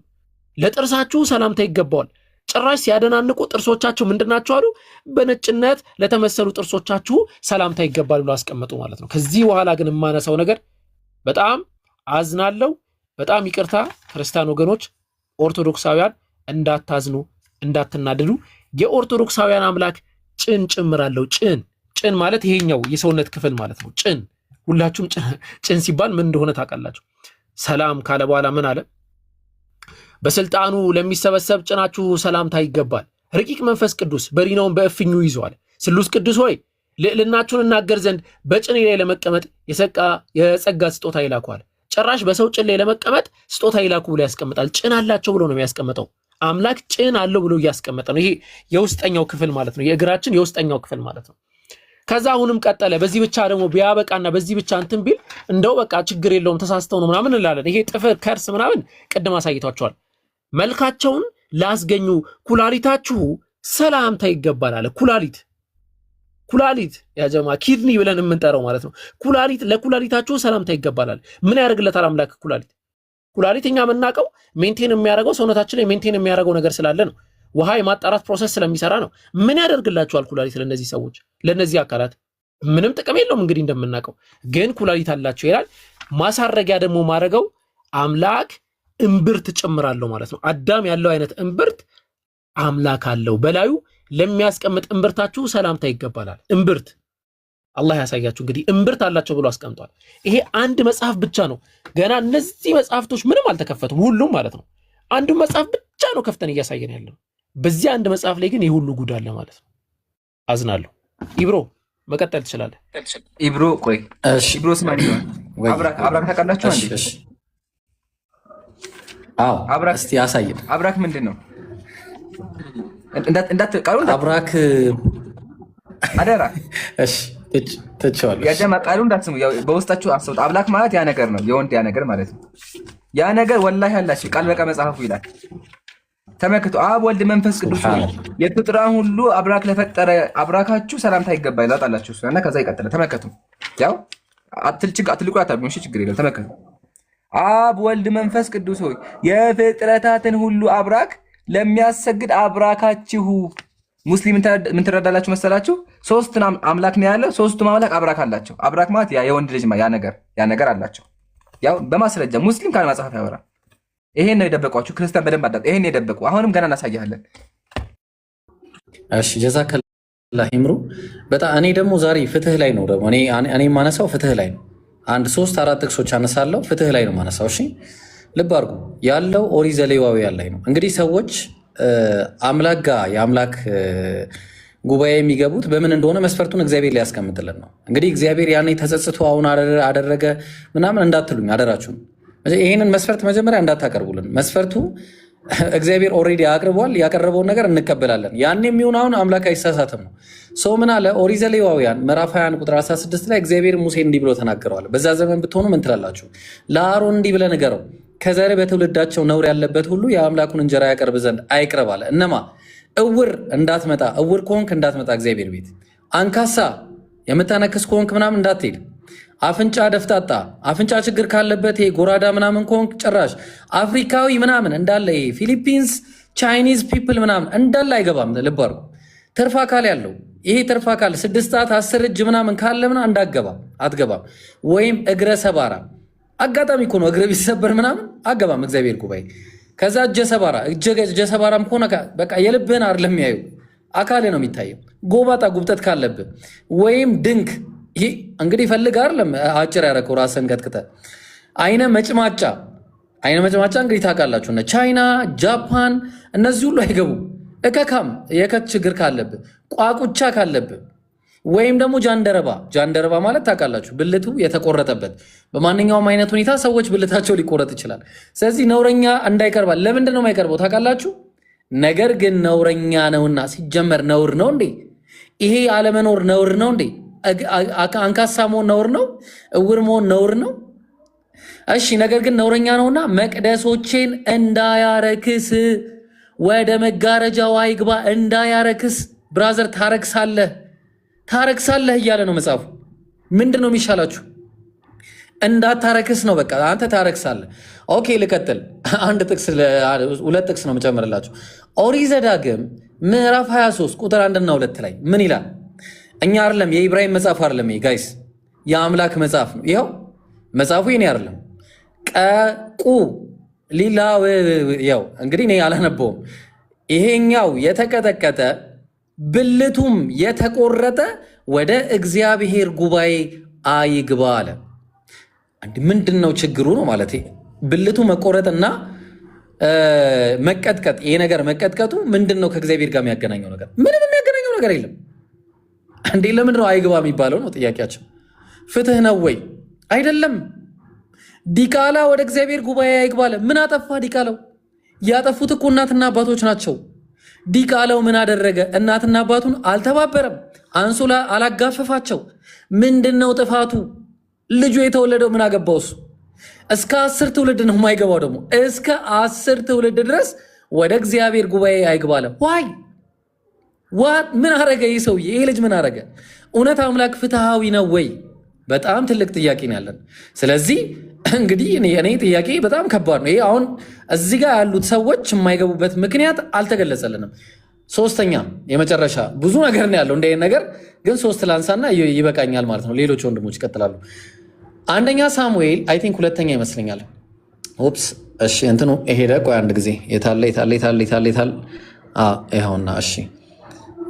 Speaker 4: ለጥርሳችሁ ሰላምታ ይገባዋል። ጭራሽ ሲያደናንቁ ጥርሶቻችሁ ምንድናቸው አሉ? በነጭነት ለተመሰሉ ጥርሶቻችሁ ሰላምታ ይገባል ብሎ አስቀመጡ ማለት ነው። ከዚህ በኋላ ግን የማነሳው ነገር በጣም አዝናለሁ። በጣም ይቅርታ ክርስቲያን ወገኖች፣ ኦርቶዶክሳውያን እንዳታዝኑ፣ እንዳትናደዱ። የኦርቶዶክሳውያን አምላክ ጭን ጭምራለሁ። ጭን ማለት ይሄኛው የሰውነት ክፍል ማለት ነው። ጭን ሁላችሁም ጭን ሲባል ምን እንደሆነ ታውቃላችሁ። ሰላም ካለ በኋላ ምን አለ? በስልጣኑ ለሚሰበሰብ ጭናችሁ ሰላምታ ይገባል። ረቂቅ መንፈስ ቅዱስ በሪናውን በእፍኙ ይዟል። ስሉስ ቅዱስ ሆይ ልዕልናችሁን እናገር ዘንድ በጭኔ ላይ ለመቀመጥ የጸጋ ስጦታ ይላኳል። ጭራሽ በሰው ጭን ላይ ለመቀመጥ ስጦታ ይላኩ ብሎ ያስቀምጣል። ጭን አላቸው ብሎ ነው የሚያስቀምጠው። አምላክ ጭን አለው ብሎ እያስቀመጠ ነው። ይሄ የውስጠኛው ክፍል ማለት ነው። የእግራችን የውስጠኛው ክፍል ማለት ነው። ከዛ አሁንም ቀጠለ። በዚህ ብቻ ደግሞ ቢያበቃና በዚህ ብቻ እንትን ቢል እንደው በቃ ችግር የለውም ተሳስተው ነው ምናምን እንላለን። ይሄ ጥፍር ከርስ ምናምን ቅድም አሳይቷቸዋል። መልካቸውን ላስገኙ ኩላሊታችሁ ሰላምታ ይገባል አለ። ኩላሊት ያጀማ ኪድኒ ብለን የምንጠራው ማለት ነው። ኩላሊት ለኩላሊታችሁ ሰላምታ ይገባላል። ምን ያደርግለታል አምላክ? ኩላሊት እኛ የምናውቀው ሜንቴን የሚያደርገው ሰውነታችን ላይ ሜንቴን የሚያደርገው ነገር ስላለ ነው። ውሃ የማጣራት ፕሮሰስ ስለሚሰራ ነው። ምን ያደርግላችኋል ኩላሊት? ለነዚህ ሰዎች ለነዚህ አካላት ምንም ጥቅም የለውም። እንግዲህ እንደምናውቀው ግን ኩላሊት አላቸው ይላል። ማሳረጊያ ደግሞ ማድረገው አምላክ እምብርት ጭምራለሁ ማለት ነው። አዳም ያለው አይነት እምብርት አምላክ አለው። በላዩ ለሚያስቀምጥ እምብርታችሁ ሰላምታ ይገባላል። እምብርት አላህ ያሳያችሁ። እንግዲህ እምብርት አላቸው ብሎ አስቀምጧል። ይሄ አንድ መጽሐፍ ብቻ ነው። ገና እነዚህ መጽሐፍቶች ምንም አልተከፈቱም፣ ሁሉም ማለት ነው። አንዱ መጽሐፍ ብቻ ነው ከፍተን እያሳየን ያለው። በዚህ አንድ መጽሐፍ ላይ ግን የሁሉ ጉድ አለ ማለት ነው። አዝናለሁ። ኢብሮ መቀጠል ትችላለህ።
Speaker 1: ኢብሮ ቆይ፣ ኢብሮ ስማኝ ነው። አብራክ ታውቃላችሁ አንዴ?
Speaker 3: አዎ፣ እስቲ ያሳየን።
Speaker 1: አብራክ ምንድን ነው? እንዳትቃሉ
Speaker 3: አብራክ
Speaker 1: አደራ።
Speaker 3: እሺ ተቻለ
Speaker 1: ያጀማ ቃሉ እንዳትስሙ። ያው በውስጣችሁ አስቡት። አምላክ ማለት ያ ነገር ነው፣ የወንድ ያ ነገር ማለት ነው። ያ ነገር ወላሂ አላችሁ ቃል በቃ መጽሐፉ ይላል። ተመልከቱ። አብ ወልድ መንፈስ ቅዱስ የፍጥራን ሁሉ አብራክ ለፈጠረ አብራካችሁ ሰላምታ ይገባል ይላጣላችሁ እና ከዛ ይቀጥላል። ተመልከቱ። ያው አትልቁ አታብኙ። እሺ ችግር የለም። ተመልከቱ። አብ ወልድ መንፈስ ቅዱስ ሆይ የፍጥረታትን ሁሉ አብራክ ለሚያሰግድ አብራካችሁ። ሙስሊም ምን ትረዳላችሁ መሰላችሁ? ሶስት አምላክ ነው ያለው። ሶስቱም አምላክ አብራክ አላቸው። አብራክ ማለት ያ የወንድ ልጅ ያ ነገር አላቸው። ያው በማስረጃ ሙስሊም ካለ መጽሐፍ ያወራል። ይሄን ነው የደበቋችሁ። ክርስቲያን በደንብ አዳምጡ። ይሄን የደበቁ አሁንም ገና እናሳያለን።
Speaker 3: እሺ ጀዛከላህ ይምሩ። በጣም እኔ ደግሞ ዛሬ ፍትህ ላይ ነው ደግሞ እኔ ማነሳው ፍትህ ላይ ነው። አንድ 3-4 ጥቅሶች አነሳለሁ። ፍትህ ላይ ነው ማነሳው። እሺ ልብ አድርጉ። ያለው ኦሪት ዘሌዋውያን ላይ ነው። እንግዲህ ሰዎች አምላክ ጋር የአምላክ ጉባኤ የሚገቡት በምን እንደሆነ መስፈርቱን እግዚአብሔር ሊያስቀምጥልን ነው። እንግዲህ እግዚአብሔር ያኔ ተጸጽቶ አሁን አደረገ ምናምን እንዳትሉኝ አደራችሁን። ይህንን መስፈርት መጀመሪያ እንዳታቀርቡልን። መስፈርቱ እግዚአብሔር ኦልሬዲ አቅርቧል። ያቀረበውን ነገር እንቀበላለን። ያን የሚሆን አሁን አምላክ አይሳሳትም ነው። ሰው ምን አለ? ኦሪት ዘሌዋውያን ምዕራፍ 21 ቁጥር 16 ላይ እግዚአብሔር ሙሴን እንዲህ ብሎ ተናገረዋል። በዛ ዘመን ብትሆኑ ምን ትላላችሁ? ለአሮን እንዲህ ብለህ ንገረው፣ ከዘር በትውልዳቸው ነውር ያለበት ሁሉ የአምላኩን እንጀራ ያቀርብ ዘንድ አይቅረብ አለ። እነማ? እውር እንዳትመጣ፣ እውር ከሆንክ እንዳትመጣ እግዚአብሔር ቤት። አንካሳ የምታነክስ ከሆንክ ምናምን እንዳትሄድ። አፍንጫ ደፍጣጣ፣ አፍንጫ ችግር ካለበት ጎራዳ ምናምን ከሆንክ ጭራሽ አፍሪካዊ ምናምን እንዳለ ፊሊፒንስ ቻይኒዝ ፒፕል ምናምን እንዳለ አይገባም። ልብ አድርጉ። ትርፍ አካል ያለው ይሄ ትርፍ አካል 6 ሰዓት 10 እጅ ምናምን ካለ ምናምን እንዳገባም አትገባም። ወይም እግረ ሰባራ አጋጣሚ እኮ ነው። እግረ ቢሰበር ምናምን አገባም እግዚአብሔር ጉባኤ። ከዛ እጀ ሰባራም ከሆነ በቃ የልብህን አይደለም የሚያዩ አካል ነው የሚታየው። ጎባጣ ጉብጠት ካለብህ ወይም ድንክ ይህ እንግዲህ ፈልግ አይደለም አጭር ያረከው ራስን ቀጥቅጠ። አይነ መጭማጫ እንግዲህ ታውቃላችሁ፣ እነ ቻይና ጃፓን እነዚህ ሁሉ አይገቡም። እከካም የከት ችግር ካለብህ፣ ቋቁቻ ካለብህ ወይም ደግሞ ጃንደረባ ማለት ታውቃላችሁ፣ ብልቱ የተቆረጠበት። በማንኛውም አይነት ሁኔታ ሰዎች ብልታቸው ሊቆረጥ ይችላል። ስለዚህ ነውረኛ እንዳይቀርባል። ለምንድን ነው የማይቀርበው ታውቃላችሁ? ነገር ግን ነውረኛ ነውና። ሲጀመር ነውር ነው እንዴ? ይሄ አለመኖር ነውር ነው እንዴ? አንካሳ መሆን ነውር ነው? እውር መሆን ነውር ነው? እሺ፣ ነገር ግን ነውረኛ ነውና መቅደሶቼን እንዳያረክስ ወደ መጋረጃው አይግባ። እንዳያረክስ ብራዘር፣ ታረክሳለህ እያለ ነው መጽሐፉ። ምንድን ነው የሚሻላችሁ? እንዳታረክስ ነው። በቃ አንተ ታረክሳለህ። ኦኬ፣ ልቀጥል። ሁለት ጥቅስ ነው የምጨምርላችሁ። ኦሪት ዘዳግም ምዕራፍ 23 ቁጥር 1 እና 2 ላይ ምን ይላል? እኛ አይደለም የኢብራሂም መጽሐፍ አይደለም ጋይስ፣ የአምላክ መጽሐፍ ነው። ይኸው መጽሐፉ የኔ አይደለም። ቀቁ ሊላ ያው እንግዲህ እኔ አላነበውም። ይሄኛው የተቀጠቀጠ ብልቱም የተቆረጠ ወደ እግዚአብሔር ጉባኤ አይግባ አለ። ምንድን ነው ችግሩ ነው ማለት? ብልቱ መቆረጥና መቀጥቀጥ፣ ይሄ ነገር መቀጥቀጡ ምንድን ነው ከእግዚአብሔር ጋር የሚያገናኘው ነገር? ምንም የሚያገናኘው ነገር የለም። እንዴ ለምንድን ነው አይግባ የሚባለው ነው ጥያቄያቸው። ፍትህ ነው ወይ? አይደለም። ዲቃላ ወደ እግዚአብሔር ጉባኤ አይግባ አለ። ምን አጠፋ ዲቃላው? ያጠፉት እኮ እናትና አባቶች ናቸው። ዲቃላው ምን አደረገ? እናትና አባቱን አልተባበረም፣ አንሶላ አላጋፈፋቸው። ምንድን ነው ጥፋቱ? ልጁ የተወለደው ምን አገባው እሱ? እስከ 10 ትውልድ ነው የማይገባው። ደግሞ እስከ 10 ትውልድ ድረስ ወደ እግዚአብሔር ጉባኤ አይግባ አለ። ዋይ ምን አረገ ይህ ሰውዬ? ይሄ ልጅ ምን አረገ? እውነት አምላክ ፍትሃዊ ነው ወይ? በጣም ትልቅ ጥያቄ ነው ያለን። ስለዚህ እንግዲህ እኔ ጥያቄ በጣም ከባድ ነው። ይሄ አሁን እዚህ ጋር ያሉት ሰዎች የማይገቡበት ምክንያት አልተገለጸልንም። ሶስተኛ የመጨረሻ ብዙ ነገር ነው ያለው እንደ ነገር ግን 3 ላንሳና ይበቃኛል ማለት ነው። ሌሎች ወንድሞች ይቀጥላሉ። አንደኛ ሳሙኤል አይ ቲንክ ሁለተኛ ይመስለኛል። ኦፕስ እሺ፣ እንትኑ ሄደ። ቆይ አንድ ጊዜ የታለ ይኸውና።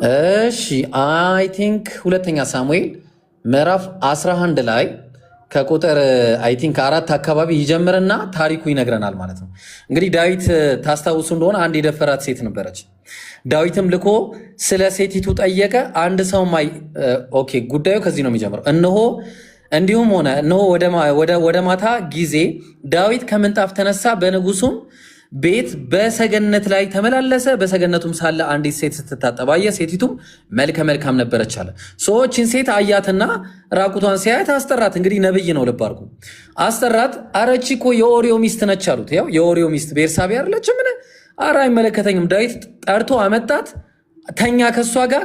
Speaker 3: እሺ አይ ቲንክ ሁለተኛ ሳሙኤል ምዕራፍ 11 ላይ ከቁጥር አይ ቲንክ 4 አካባቢ ይጀምርና ታሪኩ ይነግረናል ማለት ነው። እንግዲህ ዳዊት ታስታውሱ እንደሆነ አንድ የደፈራት ሴት ነበረች። ዳዊትም ልኮ ስለ ሴቲቱ ጠየቀ። አንድ ሰው ኦኬ፣ ጉዳዩ ከዚህ ነው የሚጀምረው። እንዲሁም ሆነ እነሆ ወደ ማታ ጊዜ ዳዊት ከምንጣፍ ተነሳ፣ በንጉሱም ቤት በሰገነት ላይ ተመላለሰ። በሰገነቱም ሳለ አንዲት ሴት ስትታጠብ አየ። ሴቲቱም መልከ መልካም ነበረች አለ። ሰዎችን ሴት አያትና ራቁቷን ሲያየት አስጠራት። እንግዲህ ነብይ ነው፣ ልብ አድርጉ። አስጠራት። አረቺ እኮ የኦሪዮ ሚስት ነች አሉት። ያው የኦሪዮ ሚስት ቤርሳቤ አይደለችም? ምን ኧረ አይመለከተኝም። ዳዊት ጠርቶ አመጣት። ተኛ ከእሷ ጋር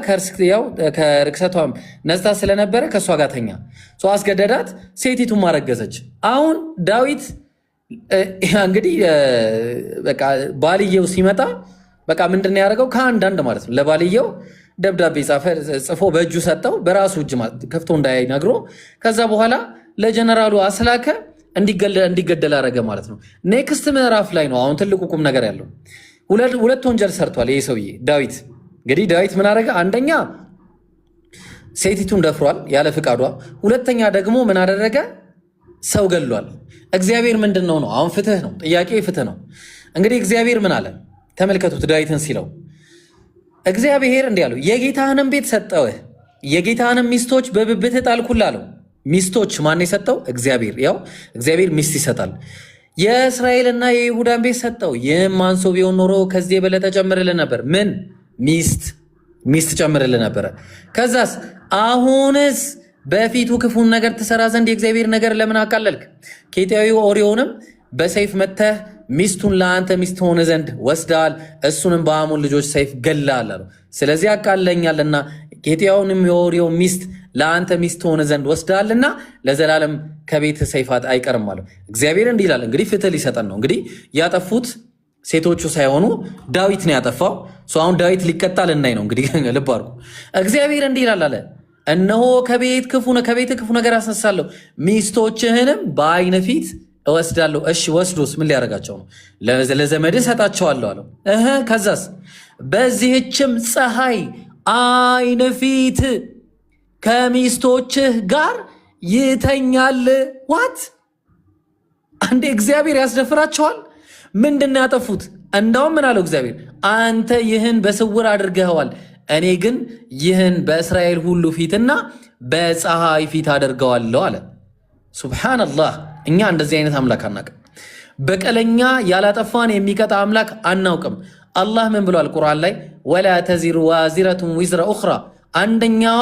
Speaker 3: ከርክሰቷም ነጽታ ስለነበረ ከእሷ ጋር ተኛ። አስገደዳት። ሴቲቱም አረገዘች። አሁን ዳዊት እንግዲህ በቃ ባልየው ሲመጣ በቃ ምንድን ነው ያደረገው? ከአንዳንድ ማለት ነው ለባልየው ደብዳቤ ጽፎ በእጁ ሰጠው። በራሱ እጅ ከፍቶ እንዳይነግሮ። ከዛ በኋላ ለጀነራሉ አስላከ፣ እንዲገደል አደረገ ማለት ነው። ኔክስት ምዕራፍ ላይ ነው አሁን ትልቁ ቁም ነገር ያለው። ሁለት ወንጀል ሰርቷል ይህ ሰውዬ ዳዊት። እንግዲህ ዳዊት ምን አደረገ? አንደኛ ሴቲቱን ደፍሯል ያለ ፍቃዷ። ሁለተኛ ደግሞ ምን አደረገ? ሰው ገሏል። እግዚአብሔር ምንድን ነው ነው? አሁን ፍትህ ነው ጥያቄ፣ ፍትህ ነው። እንግዲህ እግዚአብሔር ምን አለ? ተመልከቱት። ዳዊትን ሲለው እግዚአብሔር እንዲህ አለው፣ የጌታህንም ቤት ሰጠውህ፣ የጌታህንም ሚስቶች በብብትህ ጣልኩልህ አለው። ሚስቶች ማን የሰጠው? እግዚአብሔር። ያው እግዚአብሔር ሚስት ይሰጣል። የእስራኤልና የይሁዳን ቤት ሰጠው። ይህም አንሶ ቢሆን ኖሮ ከዚህ የበለጠ ጨምርልን ነበር። ምን ሚስት ጨምርልን ነበረ። ከዛስ አሁንስ በፊቱ ክፉን ነገር ትሰራ ዘንድ የእግዚአብሔር ነገር ለምን አቃለልክ? ኬጢያዊ ኦርዮንም በሰይፍ መተህ ሚስቱን ለአንተ ሚስት ሆነ ዘንድ ወስደሃል፣ እሱንም በአሞን ልጆች ሰይፍ ገላል አለው። ስለዚህ አቃለኛልና ኬጢያውንም የኦርዮ ሚስት ለአንተ ሚስት ሆነ ዘንድ ወስደሃልና ለዘላለም ከቤት ሰይፋት አይቀርም አለው። እግዚአብሔር እንዲህ ይላል። እንግዲህ ፍትህ ሊሰጠን ነው። እንግዲህ ያጠፉት ሴቶቹ ሳይሆኑ ዳዊት ነው ያጠፋው። አሁን ዳዊት ሊቀጣ ልናይ ነው። እንግዲህ ልብ አድርጉ። እግዚአብሔር እንዲህ ይላል አለ፣ እነሆ ከቤት ክፉ ነገር አስነሳለሁ፣ ሚስቶችህንም በዓይን ፊት እወስዳለሁ። እሺ ወስዶስ ምን ሊያደርጋቸው ነው? ለዘመድህ ሰጣቸዋለሁ አለው። ከዛስ በዚህችም ፀሐይ ዓይን ፊት ከሚስቶችህ ጋር ይተኛል። ዋት አንዴ እግዚአብሔር ያስደፍራቸዋል። ምንድን ነው ያጠፉት? እንዳውም ምን አለው እግዚአብሔር? አንተ ይህን በስውር አድርገኸዋል፣ እኔ ግን ይህን በእስራኤል ሁሉ ፊትና በፀሐይ ፊት አደርገዋለሁ አለ። ሱብሓነላህ። እኛ እንደዚህ አይነት አምላክ አናውቅም። በቀለኛ ያላጠፋን የሚቀጣ አምላክ አናውቅም። አላህ ምን ብሏል ቁርአን ላይ? ወላ ተዚሩ ዋዚረቱን ዊዝረ ኡኽራ፣ አንደኛዋ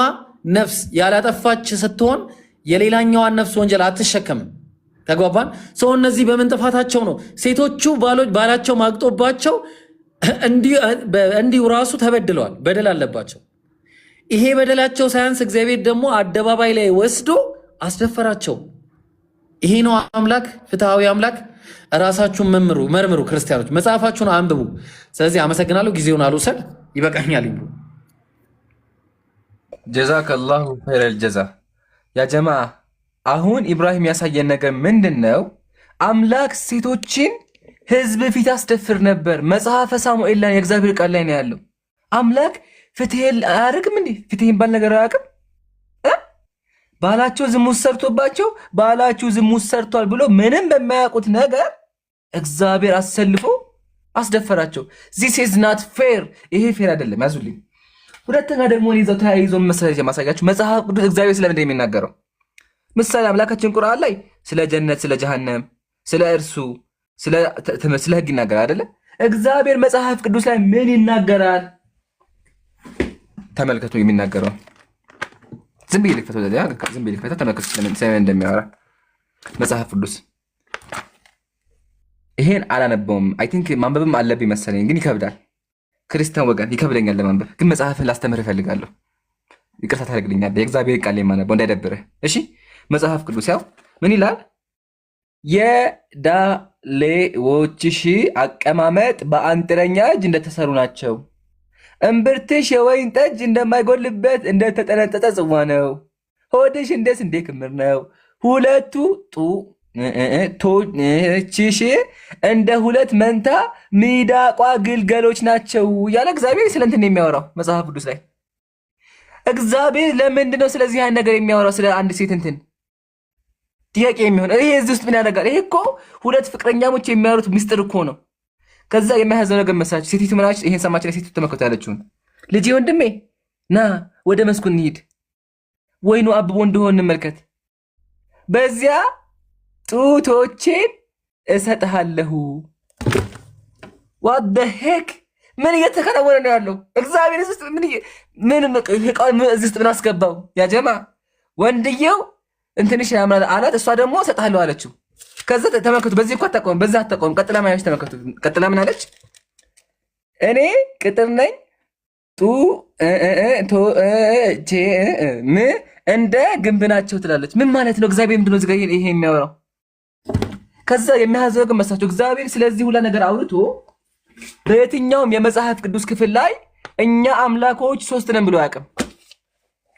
Speaker 3: ነፍስ ያላጠፋች ስትሆን የሌላኛዋን ነፍስ ወንጀል አትሸከምም። ተግባባን? ሰው እነዚህ በምን ጥፋታቸው ነው? ሴቶቹ ባላቸው ማግጦባቸው እንዲሁ ራሱ ተበድለዋል፣ በደል አለባቸው። ይሄ በደላቸው ሳያንስ እግዚአብሔር ደግሞ አደባባይ ላይ ወስዶ አስደፈራቸው። ይሄ ነው አምላክ፣ ፍትሃዊ አምላክ። ራሳችሁን መርምሩ ክርስቲያኖች፣ መጽሐፋችሁን አንብቡ። ስለዚህ አመሰግናለሁ። ጊዜውን አልውሰድ፣ ይበቃኛል። ይብሉ።
Speaker 1: ጀዛከላሁ ኸይረል ጀዛ። ያ ጀማ አሁን ኢብራሂም ያሳየን ነገር ምንድን ነው? አምላክ ሴቶችን ህዝብ ፊት አስደፍር ነበር። መጽሐፈ ሳሙኤል ላይ የእግዚአብሔር ቃል ላይ ነው ያለው። አምላክ ፍትህ አያደርግም እንዴ? ፍትህ ባል ነገር አያውቅም? ባላቸው ዝሙት ሰርቶባቸው ባላችሁ ዝሙት ሰርቷል ብሎ ምንም በማያውቁት ነገር እግዚአብሔር አሰልፎ አስደፈራቸው። ዚስ ኢዝ ናት ፌር። ይሄ ፌር አይደለም። ያዙልኝ። ሁለተኛ ደግሞ ይዘው ተያይዞ መሰለኝ ማሳያችሁ መጽሐፍ ቅዱስ እግዚአብሔር ስለምን የሚናገረው ምሳሌ አምላካችን ቁርአን ላይ ስለ ጀነት፣ ስለ ጀሃነም፣ ስለ እርሱ ስለ ህግ ይናገራል አይደለ? እግዚአብሔር መጽሐፍ ቅዱስ ላይ ምን ይናገራል? ተመልከቱ የሚናገረው። ዝም ብዬ ልክፈተው ተመልከቱ ስለምን እንደሚያወራ መጽሐፍ ቅዱስ። ይሄን አላነበውም። አይ ቲንክ ማንበብም አለብኝ መሰለኝ፣ ግን ይከብዳል። ክርስቲያን ወገን ይከብደኛል ለማንበብ፣ ግን መጽሐፍን ላስተምር እፈልጋለሁ። ይቅርታ ታደርግልኛለህ? የእግዚአብሔር ቃል የማነበው እንዳይደብርህ እሺ። መጽሐፍ ቅዱስ ያው ምን ይላል? የዳሌዎችሽ አቀማመጥ በአንጥረኛ እጅ እንደተሰሩ ናቸው። እምብርትሽ የወይን ጠጅ እንደማይጎልበት እንደተጠነጠጠ ጽዋ ነው። ሆድሽ እንደ ስንዴ ክምር ነው። ሁለቱ ጡቶችሽ እንደ ሁለት መንታ ሚዳቋ ግልገሎች ናቸው እያለ እግዚአብሔር ስለ እንትን የሚያወራው መጽሐፍ ቅዱስ ላይ። እግዚአብሔር ለምንድን ነው ስለዚህ አይነት ነገር የሚያወራው? ስለ አንድ ሴት እንትን ጥያቄ የሚሆን ይሄ እዚህ ውስጥ ምን ያደርጋል? ይሄ እኮ ሁለት ፍቅረኛሞች የሚያወሩት ሚስጥር እኮ ነው። ከዛ የሚያሳዝነው ነገር መሰላችሁ? ሴቲቱ ምናች ይሄን ሰማች ላይ ሴቲቱ ተመከቱ ያለችውን ልጄ ወንድሜ ና ወደ መስኩ እንሂድ፣ ወይኑ አብቦ እንደሆነ እንመልከት፣ በዚያ ጡቶቼን እሰጥሃለሁ። ዋት ዘ ሄክ ምን እየተከናወነ ነው ያለው? እግዚአብሔር እዚህ ውስጥ ምን አስገባው? ያ ጀማ ወንድየው እንትንሽ ያምራል አላት፣ እሷ ደግሞ እሰጥሃለሁ አለችው። ከዛ ተመልከቱ፣ በዚህ እኮ አታቆም፣ በዛ አታቆም። ቀጥላ ማያሽ ተመልከቱ። ቀጥላ ምን አለች? እኔ ቅጥር ነኝ እንደ ግንብ ናቸው ትላለች። ምን ማለት ነው? እግዚአብሔር ምንድነው እዚህ ጋር ይሄ የሚያወራው? ከዛ የሚያዘው ግን መሳቸው እግዚአብሔር ስለዚህ ሁላ ነገር አውርቶ በየትኛውም የመጽሐፍ ቅዱስ ክፍል ላይ እኛ አምላኮች ሶስት ነን ብሎ አያውቅም።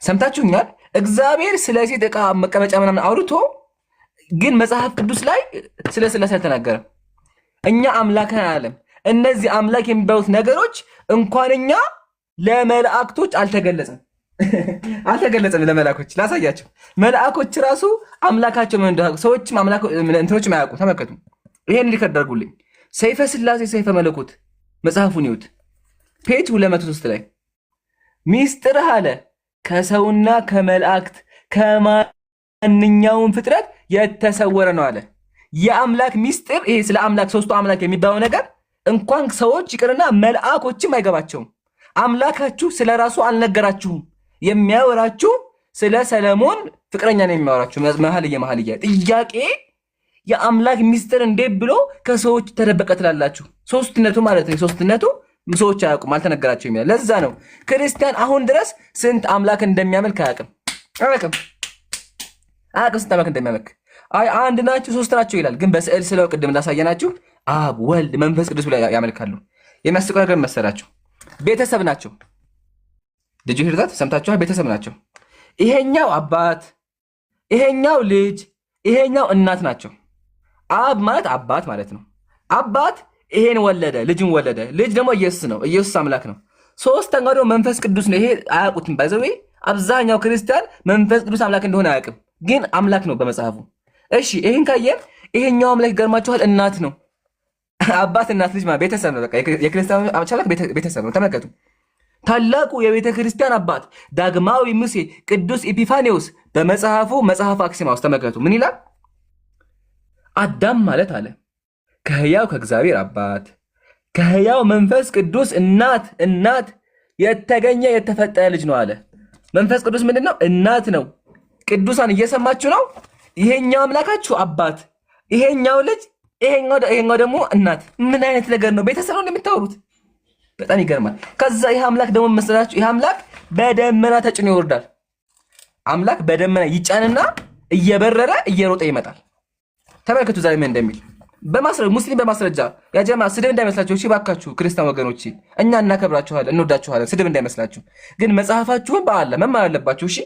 Speaker 1: ሰምታችሁኛል? እግዚአብሔር ስለ ሴት ዕቃ መቀመጫ ምናምን አውርቶ ግን መጽሐፍ ቅዱስ ላይ ስለ ስላሴ አልተናገረም። እኛ አምላክ አላለም። እነዚህ አምላክ የሚባሉት ነገሮች እንኳን እኛ ለመላእክቶች አልተገለጸም። ለመላእክቶች ላሳያቸው። መላእክቶች ራሱ አምላካቸው ምን እንደሆነ ሰዎችም እንትኖችም አያውቁ። ተመልከቱ። ይሄን ሊከደርጉልኝ ሰይፈ ስላሴ ሰይፈ መለኮት መጽሐፉን ይዩት። ፔጅ 203 ላይ ሚስጥርህ አለ ከሰውና ከመላእክት ከማንኛውም ፍጥረት የተሰወረ ነው አለ። የአምላክ ሚስጥር ይሄ ስለ አምላክ ሶስቱ አምላክ የሚባለው ነገር እንኳን ሰዎች ይቅርና መልአኮችም አይገባቸውም። አምላካችሁ ስለ ራሱ አልነገራችሁም። የሚያወራችሁ ስለ ሰለሞን ፍቅረኛ ነው የሚያወራችሁ። መኃልየ ጥያቄ የአምላክ ሚስጥር እንዴት ብሎ ከሰዎች ተደበቀ ትላላችሁ? ሶስትነቱ ማለት ነው። ሶስትነቱ ሰዎች አያውቁም፣ አልተነገራቸውም ይላል። ለዛ ነው ክርስቲያን አሁን ድረስ ስንት አምላክ እንደሚያመልክ አያውቅም። ስንት አምላክ እንደሚያመልክ አይ አንድ ናቸው ሶስት ናቸው ይላል። ግን በስዕል ስለው ቅድም እንዳሳየናችሁ አብ ወልድ መንፈስ ቅዱስ ብለው ያመልካሉ። የሚያስቀው ነገር መሰላችሁ? ቤተሰብ ናቸው። ልጅ ህርታት ሰምታችኋል? ቤተሰብ ናቸው። ይሄኛው አባት፣ ይሄኛው ልጅ፣ ይሄኛው እናት ናቸው። አብ ማለት አባት ማለት ነው። አባት ይሄን ወለደ፣ ልጅን ወለደ። ልጅ ደግሞ ኢየሱስ ነው። ኢየሱስ አምላክ ነው። ሶስተኛው ደግሞ መንፈስ ቅዱስ ነው። ይሄ አያውቁትም። ባይዘው አብዛኛው ክርስቲያን መንፈስ ቅዱስ አምላክ እንደሆነ አያውቅም፣ ግን አምላክ ነው በመጽሐፉ። እሺ ይሄን ካየን ይሄኛው አምላክ ይገርማችኋል፣ እናት ነው። አባት እናት ልጅ ማለት ቤተሰብ ነው። በቃ የክርስቲያን አምላክ ቤተሰብ ነው። ተመልከቱ። ታላቁ የቤተ ክርስቲያን አባት ዳግማዊ ሙሴ ቅዱስ ኢጲፋኒዎስ በመጽሐፉ መጽሐፍ አክሲማውስ ተመልከቱ ምን ይላል? አዳም ማለት አለ ከሕያው ከእግዚአብሔር አባት ከሕያው መንፈስ ቅዱስ እናት የተገኘ የተፈጠረ ልጅ ነው አለ። መንፈስ ቅዱስ ምንድን ነው? እናት ነው። ቅዱሳን እየሰማችሁ ነው? ይሄኛው አምላካችሁ አባት፣ ይሄኛው ልጅ፣ ይሄኛው ደግሞ እናት። ምን አይነት ነገር ነው? ቤተሰብ ነው እንደምታወሩት። በጣም ይገርማል። ከዛ ይሄ አምላክ ደግሞ መስላችሁ ይሄ አምላክ በደመና ተጭኖ ይወርዳል። አምላክ በደመና ይጫንና እየበረረ እየሮጠ ይመጣል። ተመልከቱ ዛሬ ምን እንደሚል ሙስሊም በማስረጃ ያ ጀማ ስድብ እንዳይመስላችሁ እሺ፣ ባካችሁ ክርስቲያን ወገኖች እኛ እናከብራችኋለን፣ እንወዳችኋለን። ስድብ እንዳይመስላችሁ ግን መጽሐፋችሁን በአለ መማር አለባችሁ እሺ።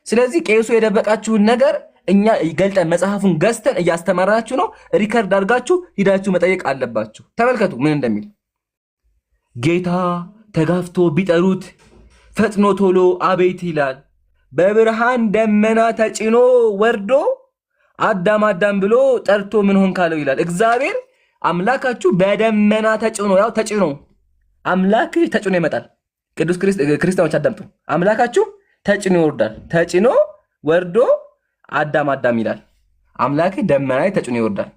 Speaker 1: ስለዚህ ቄሱ የደበቃችሁን ነገር እኛ ገልጠን መጽሐፉን ገዝተን እያስተማራችሁ ነው። ሪከርድ አድርጋችሁ ሂዳችሁ መጠየቅ አለባችሁ። ተመልከቱ ምን እንደሚል ጌታ ተጋፍቶ ቢጠሩት ፈጥኖ ቶሎ አቤት ይላል። በብርሃን ደመና ተጭኖ ወርዶ አዳም አዳም ብሎ ጠርቶ ምን ሆን ካለው ይላል። እግዚአብሔር አምላካችሁ በደመና ተጭኖ ያው ተጭኖ አምላክ ተጭኖ ይመጣል። ቅዱስ ክርስቲያኖች አዳምጡ። አምላካችሁ ተጭኖ ይወርዳል። ተጭኖ ወርዶ አዳም አዳም ይላል። አምላክ ደመና ተጭኖ ይወርዳል።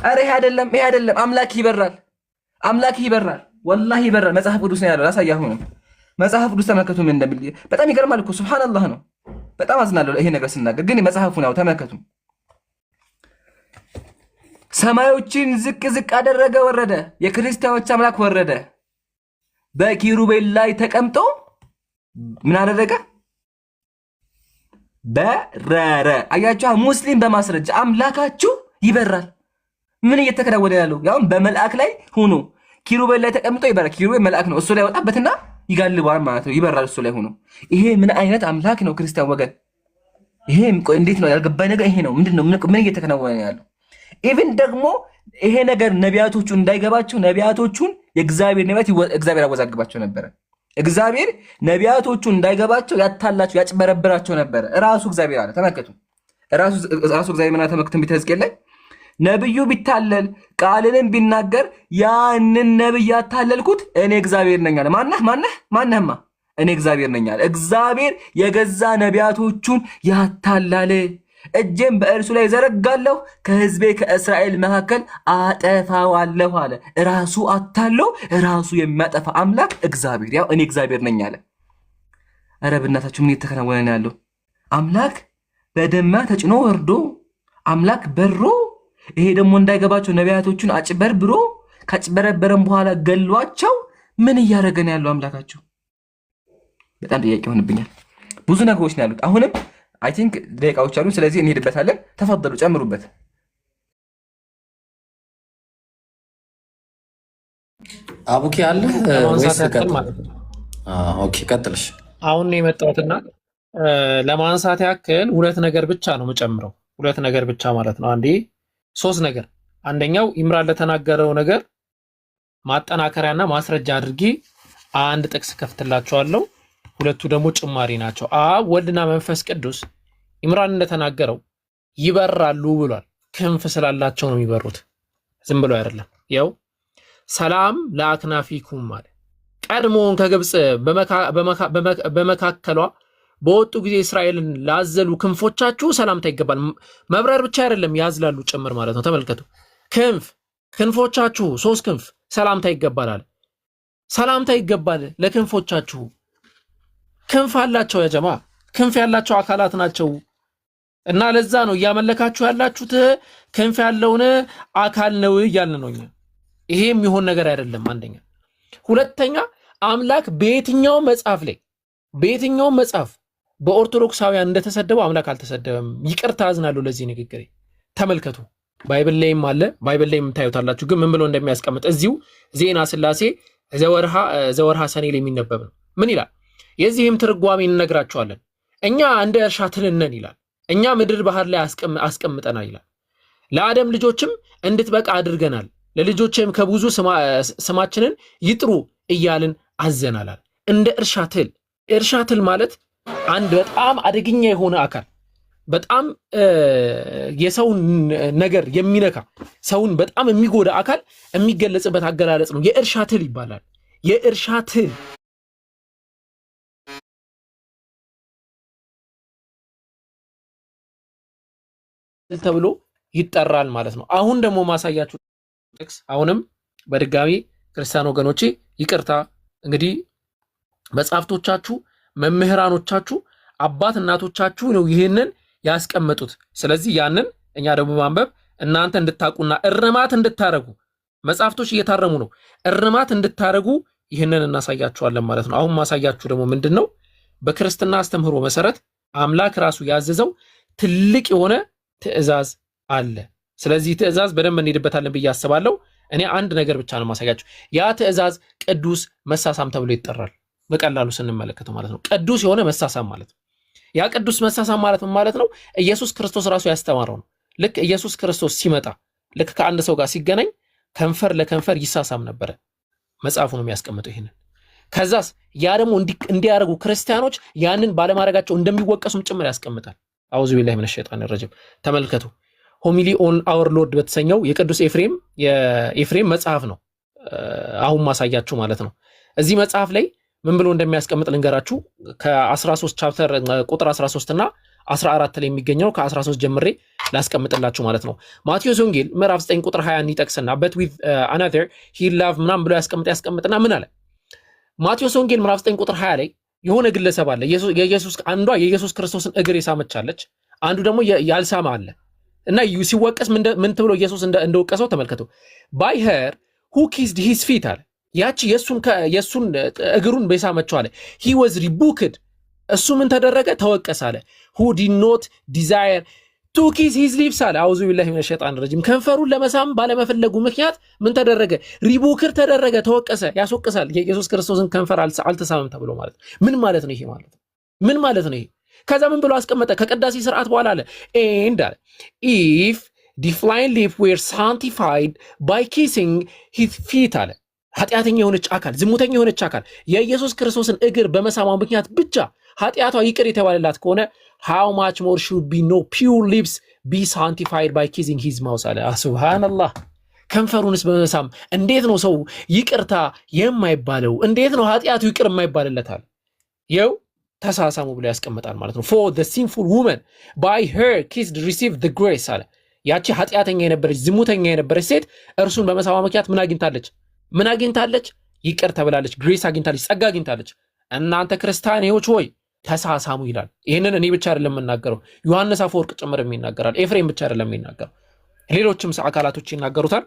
Speaker 1: አረ ይሄ አይደለም፣ ይሄ አይደለም። አምላክ ይበራል። አምላክ ይበራል። ወላሂ ይበራል። መጽሐፍ ቅዱስ ነው ያለው። ላሳያችሁ ነው። መጽሐፍ ቅዱስ ተመልከቱ ምን እንደሚል። በጣም ይገርማል እኮ ሱብሃንአላህ ነው። በጣም አዝናለሁ ይሄ ነገር ስናገር፣ ግን መጽሐፉ ነው ተመልከቱ። ሰማዮችን ዝቅ ዝቅ አደረገ ወረደ። የክርስቲያኖች አምላክ ወረደ። በኪሩቤል ላይ ተቀምጦ ምን አደረገ? በረረ። አያችሁ፣ ሙስሊም በማስረጃ አምላካችሁ ይበራል። ምን እየተከናወነ ያለው? ያውም በመልአክ ላይ ሆኖ ኪሩቤል ላይ ተቀምጦ ይበራል። ኪሩቤል መልአክ ነው። እሱ ላይ ወጣበትና ይጋልባል ማለት ነው። ይበራል እሱ ላይ ሆኖ። ይሄ ምን አይነት አምላክ ነው ክርስቲያን ወገን? ይሄ እንዴት ነው? ያልገባኝ ነገር ይሄ ነው። ምንድነው? ምን እየተከናወነ ያለው? ኢቭን ደግሞ ይሄ ነገር ነቢያቶቹ እንዳይገባቸው ነቢያቶቹን የእግዚአብሔር ነቢያት እግዚአብሔር ያወዛግባቸው ነበረ። እግዚአብሔር ነቢያቶቹ እንዳይገባቸው ያታላቸው ያጭበረብራቸው ነበረ። ራሱ እግዚአብሔር አለ። ተመልከቱ። ራሱ እግዚአብሔር ምን ተመልከቱ። ትንቢተ ሕዝቅኤል ላይ ነብዩ ቢታለል ቃልንም ቢናገር ያንን ነብይ ያታለልኩት እኔ እግዚአብሔር ነኝ አለ። ማነህማ? እኔ እግዚአብሔር ነኝ አለ። እግዚአብሔር የገዛ ነቢያቶቹን ያታላለ። እጄም በእርሱ ላይ ዘረጋለሁ፣ ከህዝቤ ከእስራኤል መካከል አጠፋዋለሁ አለ። ራሱ አታሎ ራሱ የሚያጠፋ አምላክ እግዚአብሔር፣ ያው እኔ እግዚአብሔር ነኝ አለ። ኧረ በእናታችሁ ምን እየተከናወነ ያለው? አምላክ በደመና ተጭኖ ወርዶ አምላክ በሮ፣ ይሄ ደግሞ እንዳይገባቸው ነቢያቶቹን አጭበርብሮ ካጭበረበረም በኋላ ገሏቸው። ምን እያደረገ ነው ያለው አምላካቸው? በጣም ጥያቄ ሆንብኛል። ብዙ ነገሮች ነው ያሉት። አሁንም አይ ቲንክ ደቂቃዎች አሉ። ስለዚህ እንሄድበታለን። ተፈضሉ፣ ጨምሩበት።
Speaker 3: አቡኪ አለ ወይስ ኦኬ፣ ቀጥልሽ።
Speaker 4: አሁን ነው የመጣሁትና ለማንሳት ያክል ሁለት ነገር ብቻ ነው የምጨምረው። ሁለት ነገር ብቻ ማለት ነው። አንዴ ሶስት ነገር። አንደኛው ኢምራን ለተናገረው ነገር ማጠናከሪያና ማስረጃ አድርጌ አንድ ጥቅስ ከፍትላቸዋለሁ። ሁለቱ ደግሞ ጭማሪ ናቸው። አብ ወልድና መንፈስ ቅዱስ ኢምራን እንደተናገረው ይበራሉ ብሏል። ክንፍ ስላላቸው ነው የሚበሩት፣ ዝም ብሎ አይደለም። ያው ሰላም ለአክናፊኩም ማለት ቀድሞውን ከግብፅ በመካከሏ በወጡ ጊዜ እስራኤልን ላዘሉ ክንፎቻችሁ ሰላምታ ይገባል። መብረር ብቻ አይደለም ያዝላሉ ጭምር ማለት ነው። ተመልከቱ። ክንፎቻችሁ 3 ክንፍ ሰላምታ ይገባል። ሰላምታ ይገባል ለክንፎቻችሁ። ክንፍ አላቸው ያጀማ፣ ክንፍ ያላቸው አካላት ናቸው። እና ለዛ ነው እያመለካችሁ ያላችሁት ክንፍ ያለውን አካል ነው እያልን ነው እኛ። ይሄ የሚሆን ነገር አይደለም። አንደኛ። ሁለተኛ አምላክ በየትኛው መጽሐፍ በኦርቶዶክሳውያን እንደተሰደበው አምላክ አልተሰደበም። ይቅርታ አዝናለሁ ለዚህ ንግግሬ። ተመልከቱ። ባይብል ላይም አለ። ባይብል ላይም ታዩታላችሁ። ግን ምን ብሎ እንደሚያስቀምጥ እዚሁ ዜና ሥላሴ ዘወርሃ ሰኔ ላይ የሚነበብ ነው። ምን ይላል? የዚህም ትርጓሜ እንነግራችኋለን። እኛ እንደ እርሻ ትል ነን ይላል። እኛ ምድር ባህር ላይ አስቀምጠናል ይላል። ለአደም ልጆችም እንድትበቃ አድርገናል። ለልጆችም ከብዙ ስማችንን ይጥሩ እያልን አዘናላል። እንደ እርሻ ትል ማለት አንድ በጣም አደገኛ የሆነ አካል፣ በጣም የሰውን ነገር የሚነካ ሰውን በጣም የሚጎዳ አካል የሚገለጽበት አገላለጽ ነው። የእርሻ ትል ይባላል። የእርሻ ትል ተብሎ ይጠራል ማለት ነው። አሁን ደግሞ ማሳያችሁ ጥቅስ፣ አሁንም በድጋሚ ክርስቲያን ወገኖቼ ይቅርታ፣ እንግዲህ መጽሐፍቶቻችሁ፣ መምህራኖቻችሁ፣ አባት እናቶቻችሁ ነው ይህንን ያስቀመጡት። ስለዚህ ያንን እኛ ደግሞ ማንበብ እናንተ እንድታቁና እርማት እንድታረጉ፣ መጽሐፍቶች እየታረሙ ነው፣ እርማት እንድታረጉ ይህንን እናሳያችኋለን ማለት ነው። አሁን ማሳያችሁ ደግሞ ምንድነው? በክርስትና አስተምህሮ መሰረት አምላክ ራሱ ያዘዘው ትልቅ የሆነ ትእዛዝ አለ። ስለዚህ ትእዛዝ በደንብ እንሄድበታለን ብዬ አስባለሁ። እኔ አንድ ነገር ብቻ ነው ማሳያችሁ። ያ ትእዛዝ ቅዱስ መሳሳም ተብሎ ይጠራል። በቀላሉ ስንመለከተው ማለት ነው። ቅዱስ የሆነ መሳሳም ማለት ነው። ያ ቅዱስ መሳሳም ማለት ምን ማለት ነው? ኢየሱስ ክርስቶስ ራሱ ያስተማረው ነው። ልክ ኢየሱስ ክርስቶስ ሲመጣ ልክ ከአንድ ሰው ጋር ሲገናኝ ከንፈር ለከንፈር ይሳሳም ነበረ። መጽሐፉ ነው የሚያስቀምጠው ይሄንን። ከዛስ ያ ደግሞ እንዲያደርጉ ክርስቲያኖች ያንን ባለማድረጋቸው እንደሚወቀሱም ጭምር ያስቀምጣል። አውዙ ቢላሂ ሚነሽ ሸይጣኒር ረጂም። ተመልከቱ። ሆሚሊ ኦን አወር ሎርድ በተሰኘው የቅዱስ የኤፍሬም መጽሐፍ ነው አሁን ማሳያችሁ ማለት ነው። እዚህ መጽሐፍ ላይ ምን ብሎ እንደሚያስቀምጥ ልንገራችሁ። ከ13 ቻፕተር ቁጥር 13 እና 14 ላይ የሚገኘው ከ13 ጀምሬ ላስቀምጥላችሁ ማለት ነው። ማቴዎስ ወንጌል ምዕራፍ 9 ቁጥር 20 ይጠቅስና but with another he loved ምናምን ብሎ ያስቀምጥና ምን አለ? ማቴዎስ ወንጌል ምዕራፍ 9 ቁጥር 20 ላይ የሆነ ግለሰብ አለ። አንዷ የኢየሱስ ክርስቶስን እግር የሳመቻለች፣ አንዱ ደግሞ ያልሳማ አለ። እና ሲወቀስ ምን ተብሎ ኢየሱስ እንደወቀሰው ተመልከቱ። by her who kissed his feet አለ። ያቺ የሱን እግሩን በሳመችው አለ he was rebuked እሱ ምን ተደረገ? ተወቀሰ አለ who did not desire to kiss his lips አለ። አውዙ ቢላሂ ሚነሽ ሸይጣኒር ረጂም። ከንፈሩን ለመሳም ባለመፈለጉ ምክንያት ምን ተደረገ? ሪቡክር ተደረገ፣ ተወቀሰ። ያስወቅሳል። የኢየሱስ ክርስቶስን ከንፈር አልተሳመም ተብሎ ማለት ምን ማለት ነው? ይሄ ማለት ምን ማለት ነው? ይሄ ከዛ ምን ብሎ አስቀመጠ? ከቅዳሴ ስርዓት በኋላ አለ and አለ if defiled lips were sanctified by kissing his feet አለ ኃጢአተኛ የሆነች አካል፣ ዝሙተኛ የሆነች አካል የኢየሱስ ክርስቶስን እግር በመሳማ ምክንያት ብቻ ኃጢአቷ ይቅር የተባለላት ከሆነ how much more should be no pure lips be sanctified by kissing his mouth አለ። ሱብሃንአላህ። ከንፈሩንስ በመሳም እንዴት ነው ሰው ይቅርታ የማይባለው? እንዴት ነው ኃጢአቱ ይቅር የማይባልለታል? ይኸው ተሳሳሙ ብሎ ያስቀምጣል ማለት ነው። for the sinful woman by her kissed received the grace አለ። ያቺ ኃጢአተኛ የነበረች ዝሙተኛ የነበረች ሴት እርሱን በመሳማ ምክንያት ምን አግኝታለች? ይቅር ተብላለች፣ ግሬስ አግኝታለች፣ ጸጋ አግኝታለች። እናንተ ክርስቲያኖች ሆይ ተሳሳሙ ይላል። ይህንን እኔ ብቻ አይደለም የምናገረው፣ ዮሐንስ አፈወርቅ ጭምር ይናገራል። ኤፍሬም ብቻ አይደለም የሚናገረው፣ ሌሎችም አካላቶች ይናገሩታል።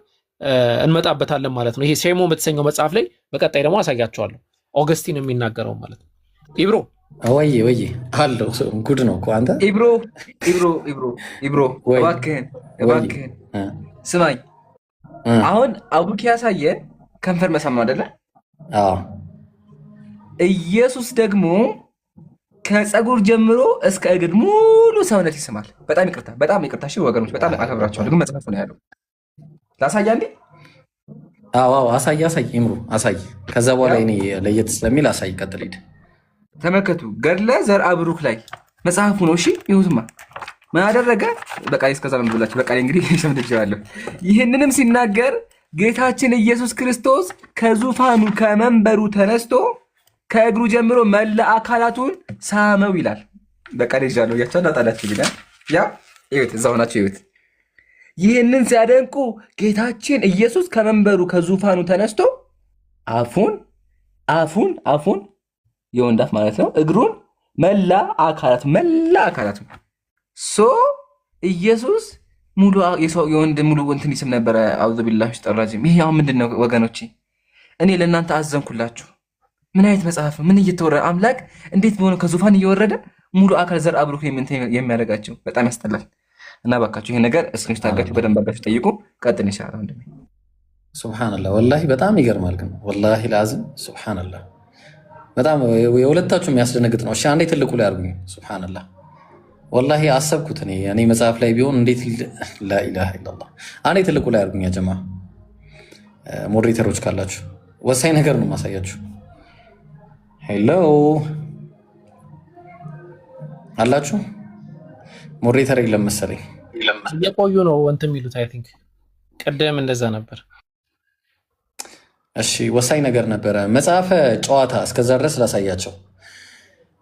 Speaker 4: እንመጣበታለን ማለት ነው። ይሄ ሴሞን በተሰኘው መጽሐፍ ላይ በቀጣይ ደግሞ አሳያቸዋለሁ። ኦገስቲን የሚናገረው ማለት ነው። ኢብሮ
Speaker 3: ወይ አለው ጉድ ነው እኮ አንተ
Speaker 1: ኢብሮ እባክህን ስማኝ። አሁን አቡኪ ያሳየ ከንፈር መሳም አይደለ? ኢየሱስ ደግሞ ከፀጉር ጀምሮ እስከ እግር ሙሉ ሰውነት ይስማል። በጣም ይቅርታ እሺ ወገኖች፣ በጣም አከብራቸዋለሁ፣ ግን መጽሐፍ ነው ያለው። ላሳያ እንዴ?
Speaker 3: አዎ አሳይ ኢምሩ አሳይ። ከዛ በኋላ እኔ ለየት ስለሚል አሳይ። ቀጥል ሂድ።
Speaker 1: ተመልከቱ፣ ገድለ ዘርአ ብሩክ ላይ መጽሐፉ ነው። እሺ ይሁትማ ምን አደረገ? በቃ እስከዛ ነው ብላችሁ በቃ እንግዲህ ሰምተሻለሁ። ይህንንም ሲናገር ጌታችን ኢየሱስ ክርስቶስ ከዙፋኑ ከመንበሩ ተነስቶ ከእግሩ ጀምሮ መላ አካላቱን ሳመው ይላል። በቃ ልጃለሁ ያቻለ አጣላችሁ ይላል። ያ እዩት፣ እዛው ናቸው እዩት። ይህንን ሲያደንቁ ጌታችን ኢየሱስ ከመንበሩ ከዙፋኑ ተነስቶ አፉን የወንድ አፍ ማለት ነው፣ እግሩን መላ አካላቱ ሶ ኢየሱስ ሙሉ የወንድ ሙሉ እንትን ይስም ነበረ። አውዙ ቢላሂ ሚነሸይጣኒር ረጂም። ይሄ አሁን ምንድን ነው ወገኖቼ? እኔ ለእናንተ አዘንኩላችሁ። ምን አይነት መጽሐፍ ምን እየተወረደ አምላክ እንዴት በሆነ ከዙፋን እየወረደ ሙሉ አካል ዘር አብሩክ የሚያደርጋቸው በጣም ያስጠላል። እና ባካችሁ ይሄ ነገር እስክሪን ታጋችሁ በደንብ አድርጋችሁ ጠይቁ። ቀጥል ይሻላል ወንድሜ።
Speaker 3: ሱብሃንአላህ ወላሂ በጣም ይገርማል። ግን ወላሂ ላዝም ሱብሃንአላህ በጣም የሁለታችሁ የሚያስደነግጥ ነው። እሺ አንዴ ትልቁ ላይ አድርጉኝ። ሱብሃንአላህ ወላሂ አሰብኩት እኔ መጽሐፍ ላይ ቢሆን እንዴት ላኢላሃ ኢላላህ። አንዴ ትልቁ ላይ አድርጉኝ። ጀማ ሞዴሬተሮች ካላችሁ ወሳኝ ነገር ነው ማሳያችሁ። ሄሎ አላችሁ? ሞዴሬተር የለም መሰለኝ።
Speaker 4: እየቆዩ ነው እንትን የሚሉት አይ ቲንክ ቀደም እንደዛ ነበር።
Speaker 3: እሺ ወሳኝ ነገር ነበረ። መጽሐፈ ጨዋታ እስከዛ ድረስ ላሳያቸው።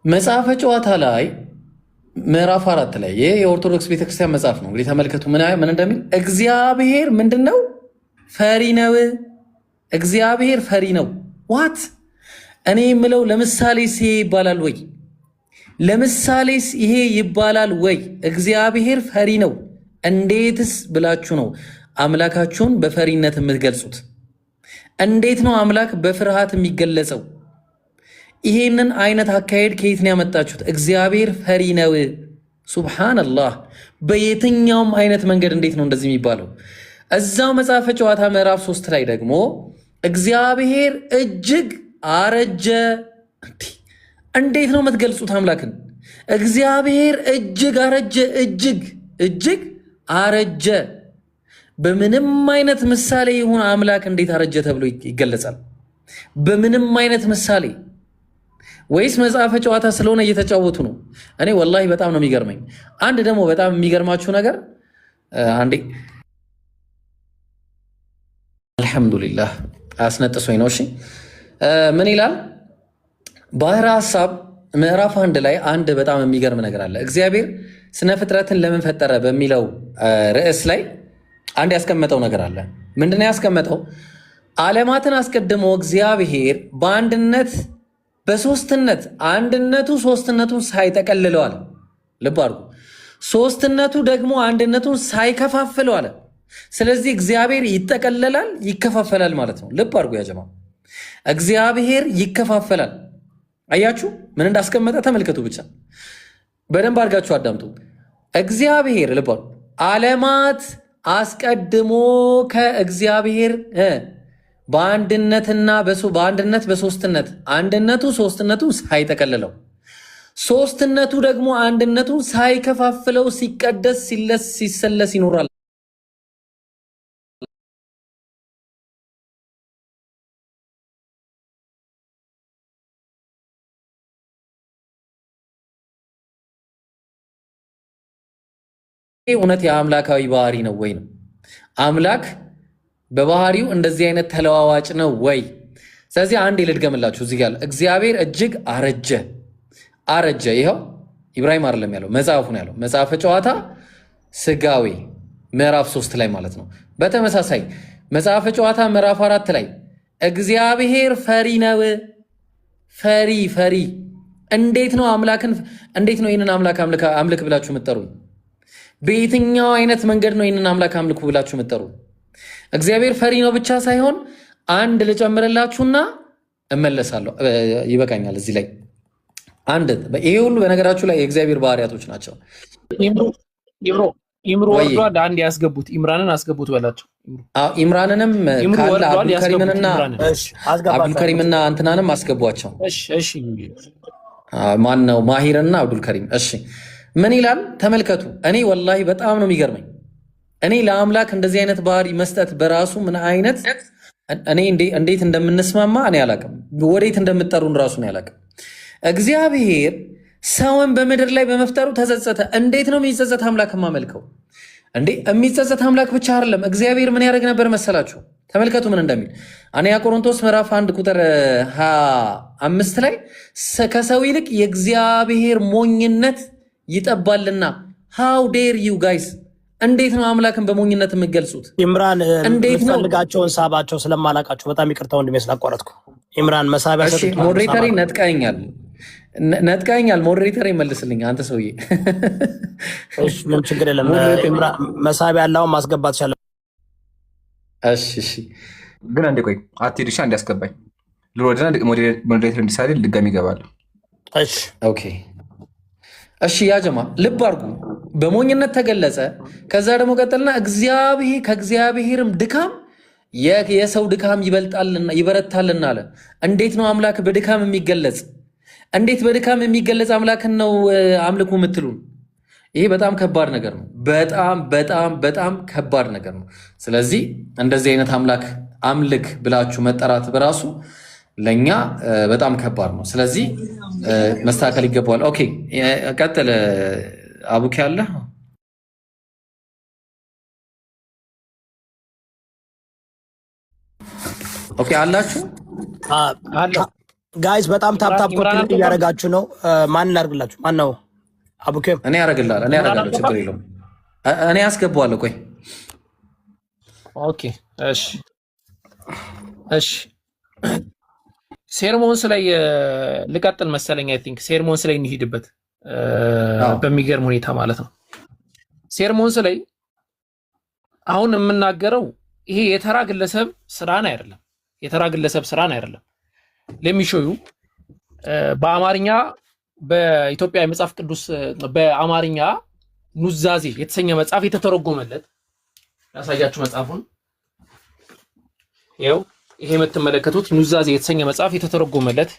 Speaker 3: መጽሐፈ ጨዋታ ላይ ምዕራፍ 4 ላይ ይህ የኦርቶዶክስ ቤተክርስቲያን መጽሐፍ ነው። እንግዲህ ተመልከቱ ምን እንደሚል። እግዚአብሔር ምንድን ነው? ፈሪ ነው። እግዚአብሔር ፈሪ ነው። ዋት እኔ የምለው ለምሳሌስ ይሄ ይባላል ወይ? ለምሳሌስ ይሄ ይባላል ወይ? እግዚአብሔር ፈሪ ነው። እንዴትስ ብላችሁ ነው አምላካችሁን በፈሪነት የምትገልጹት? እንዴት ነው አምላክ በፍርሃት የሚገለጸው? ይሄንን አይነት አካሄድ ከየት ነው ያመጣችሁት? እግዚአብሔር ፈሪ ነው። ሱብሃንአላህ። በየትኛውም አይነት መንገድ እንዴት ነው እንደዚህ የሚባለው? እዛው መጽሐፈ ጨዋታ ምዕራፍ 3 ላይ ደግሞ እግዚአብሔር እጅግ አረጀ። እንዴት ነው የምትገልጹት አምላክን? እግዚአብሔር እጅግ አረጀ፣ እጅግ አረጀ። በምንም አይነት ምሳሌ ይሁን አምላክ እንዴት አረጀ ተብሎ ይገለጻል? በምንም አይነት ምሳሌ ወይስ መጽሐፈ ጨዋታ ስለሆነ እየተጫወቱ ነው? እኔ ወላሂ በጣም ነው የሚገርመኝ። አንድ ደግሞ በጣም የሚገርማችሁ ነገር አንዴ አልሐምዱሊላህ አስነጥሶኝ ነው። እሺ ምን ይላል? ባህረ ሐሳብ ምዕራፍ 1 ላይ አንድ በጣም የሚገርም ነገር አለ። እግዚአብሔር ስነ ፍጥረትን ለምን ፈጠረ በሚለው ርዕስ ላይ አንድ ያስቀመጠው ነገር አለ። ምንድነው ያስቀመጠው? ዓለማትን አስቀድሞ እግዚአብሔር በአንድነት በሶስትነት አንድነቱ ሶስትነቱን ሳይጠቀልለዋል። ልብ አድርጉ። ሶስትነቱ ደግሞ አንድነቱን ሳይከፋፍለው አለ። ስለዚህ እግዚአብሔር ይጠቀለላል፣ ይከፋፈላል ማለት ነው። ልብ አድርጉ ያጀማ፣ እግዚአብሔር ይከፋፈላል። አያችሁ ምን እንዳስቀመጠ ተመልከቱ። ብቻ በደንብ አድርጋችሁ አዳምጡ። እግዚአብሔር ልብ አድርጉ፣ ዓለማት አስቀድሞ ከእግዚአብሔር በአንድነት በሶስትነት አንድነቱ ሶስትነቱ ሳይጠቀልለው ሶስትነቱ ደግሞ አንድነቱን ሳይከፋፍለው ሲቀደስ ሲሰለስ ይኖራል። እውነት የአምላካዊ ባህሪ ነው ወይ ነው? አምላክ በባህሪው እንደዚህ አይነት ተለዋዋጭ ነው ወይ? ስለዚህ አንዴ ልድገምላችሁ። እዚህ ጋር እግዚአብሔር እጅግ አረጀ። ይኸው ኢብራሂም አይደለም ያለው መጽሐፉ ነው ያለው። መጽሐፈ ጨዋታ ስጋዌ ምዕራፍ 3 ላይ ማለት ነው። በተመሳሳይ መጽሐፈ ጨዋታ ምዕራፍ 4 ላይ እግዚአብሔር ፈሪ ነው። ፈሪ እንዴት ነው አምላክን እንዴት ነው ይህንን አምላክ አምልክ ብላችሁ የምትጠሩ? በየትኛው አይነት መንገድ ነው ይህንን አምላክ አምልኩ ብላችሁ የምትጠሩ? እግዚአብሔር ፈሪ ነው ብቻ ሳይሆን አንድ ልጨምርላችሁና እመለሳለሁ። ይበቃኛል። እዚህ ላይ አንድ ይሄ ሁሉ በነገራችሁ ላይ የእግዚአብሔር ባህሪያቶች ናቸው።
Speaker 4: ኢምሩ ወርዷል። አንድ ያስገቡት ኢምራንን አስገቡት በላቸው።
Speaker 3: ኢምራንንም ካለ አብዱልከሪምና እንትናንም አስገቧቸው።
Speaker 4: እሺ
Speaker 3: ማን ነው? ማሂርና አብዱልከሪም። እሺ ምን ይላል ተመልከቱ። እኔ ወላሂ በጣም ነው የሚገርመኝ። እኔ ለአምላክ እንደዚህ አይነት ባህሪ መስጠት በራሱ ምን አይነት እኔ እንዴት እንደምንስማማ እኔ አላቅም። ወዴት እንደምጠሩን ራሱ እኔ አላቅም። እግዚአብሔር ሰውን በምድር ላይ በመፍጠሩ ተጸጸተ። እንዴት ነው የሚጸጸት አምላክ የማመልከው? እንዴ የሚጸጸት አምላክ ብቻ አይደለም። እግዚአብሔር ምን ያደርግ ነበር መሰላችሁ? ተመልከቱ ምን እንደሚል አንደኛ ቆሮንቶስ ምዕራፍ 1 ቁጥር 25 ላይ ከሰው ይልቅ የእግዚአብሔር ሞኝነት ይጠባልና። ሃው ዴር ዩ ጋይስ! እንዴት ነው አምላክን በሞኝነት የምገልጹት?
Speaker 5: ኢምራን የምትፈልጋቸውን ሳባቸው ስለማላቃቸው በጣም ይቅርታ ወንድሜ ስላቋረጥኩ። ኢምራን መሳቢያ ሰጥቶ
Speaker 3: ሞዴሬተሪ ነጥቀኛል። ሞዴሬተሪ መልስልኝ አንተ ሰውዬ።
Speaker 5: እሺ ምን ችግር የለም። ኢምራን መሳቢያ ያለውን ማስገባት ይችላል።
Speaker 3: እሺ
Speaker 1: ግን አንዴ ቆይ አትሄድሻ እንዲያስገባኝ ልወደና ሞዴሬተር እንዲሳይል ድጋሚ ይገባል።
Speaker 3: እሺ ኦኬ እሺ ያ ጀማ ልብ አድርጉ። በሞኝነት ተገለጸ። ከዛ ደግሞ ቀጠልና ከእግዚአብሔርም ድካም የሰው ድካም ይበረታልና አለ። እንዴት ነው አምላክ በድካም የሚገለጽ? እንዴት በድካም የሚገለጽ አምላክን ነው አምልኩ የምትሉን? ይሄ በጣም ከባድ ነገር ነው። በጣም ከባድ ነገር ነው። ስለዚህ እንደዚህ አይነት አምላክ አምልክ ብላችሁ መጠራት በራሱ ለኛ በጣም ከባድ ነው። ስለዚህ መስተካከል ይገባዋል። ኦኬ ቀጥል አቡኪ አለ። ኦኬ አላችሁ
Speaker 5: ጋይስ በጣም ታፕታፕ ኮፒ እያደረጋችሁ ነው። ማን ላድርግላችሁ? ማን ነው? አቡኪ
Speaker 3: እኔ ያደርግላለሁ። ችግር የለውም። እኔ አስገባዋለሁ። ቆይ
Speaker 4: ኦኬ እሺ ሴርሞንስ ላይ ልቀጥል መሰለኝ። አይ ቲንክ ሴርሞንስ ላይ እንሂድበት በሚገርም ሁኔታ ማለት ነው። ሴርሞንስ ላይ አሁን የምናገረው ይሄ የተራ ግለሰብ ስራን አይደለም። ለሚሾዩ በአማርኛ በኢትዮጵያ የመጽሐፍ ቅዱስ በአማርኛ ኑዛዜ የተሰኘ መጽሐፍ የተተረጎመለት ያሳያችሁ መጽሐፉን ይኸው ይሄ የምትመለከቱት ኑዛዜ የተሰኘ መጽሐፍ የተተረጎመለት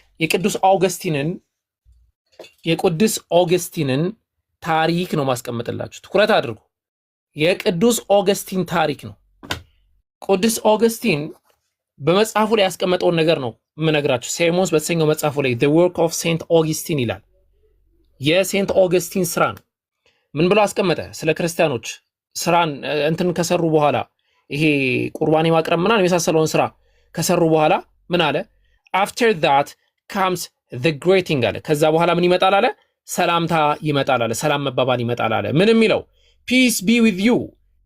Speaker 4: የቅዱስ ኦገስቲንን ታሪክ ነው ማስቀመጥላችሁ። ትኩረት አድርጉ። የቅዱስ ኦገስቲን ታሪክ ነው። ቅዱስ ኦገስቲን በመጽሐፉ ላይ ያስቀመጠውን ነገር ነው የምነግራችሁ። ሴርሞንስ በተሰኘው መጽሐፉ ላይ the work of Saint Augustine ይላል። የሴንት ኦገስቲን ስራ ነው። ምን ብሎ አስቀመጠ? ስለ ክርስቲያኖች ስራን እንትን ከሰሩ በኋላ ይሄ ቁርባን ማቅረብ ምናምን የመሳሰለውን ስራ ከሰሩ በኋላ ምን አለ? after that comes the greeting አለ። ከዛ በኋላ ምን ይመጣል አለ? ሰላምታ ይመጣል አለ። ሰላም መባባል ይመጣል አለ። ምን የሚለው? peace be with you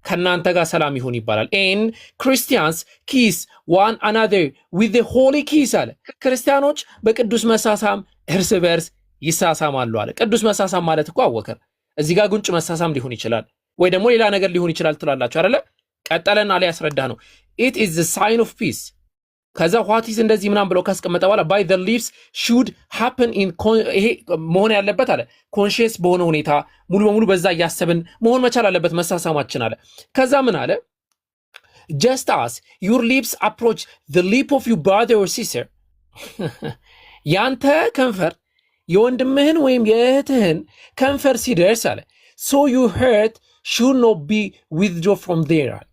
Speaker 4: ከናንተ ጋር ሰላም ይሁን ይባላል። and Christians kiss one another with the holy kiss አለ። ክርስቲያኖች በቅዱስ መሳሳም እርስ በርስ ይሳሳማሉ አለ። ቅዱስ መሳሳም ማለት እኮ አወከር እዚህ ጋር ጉንጭ መሳሳም ሊሆን ይችላል ወይ ደግሞ ሌላ ነገር ሊሆን ይችላል ትላላችሁ አይደለ? ቀጠለና ላይ ያስረዳ ነው it is the sign of peace። ከዛ what is እንደዚህ ምናምን ብለው ካስቀመጠ በኋላ by the lips should happen in ይሄ መሆን ያለበት አለ ኮንሺየስ በሆነ ሁኔታ ሙሉ በሙሉ በዛ እያሰብን መሆን መቻል አለበት መሳሳማችን አለ። ከዛ ምን አለ? just as your lips approach the lip of your brother or sister ያንተ ከንፈር የወንድምህን ወይም የእህትህን ከንፈር ሲደርስ አለ so your heart should not be withdrawn from there አለ።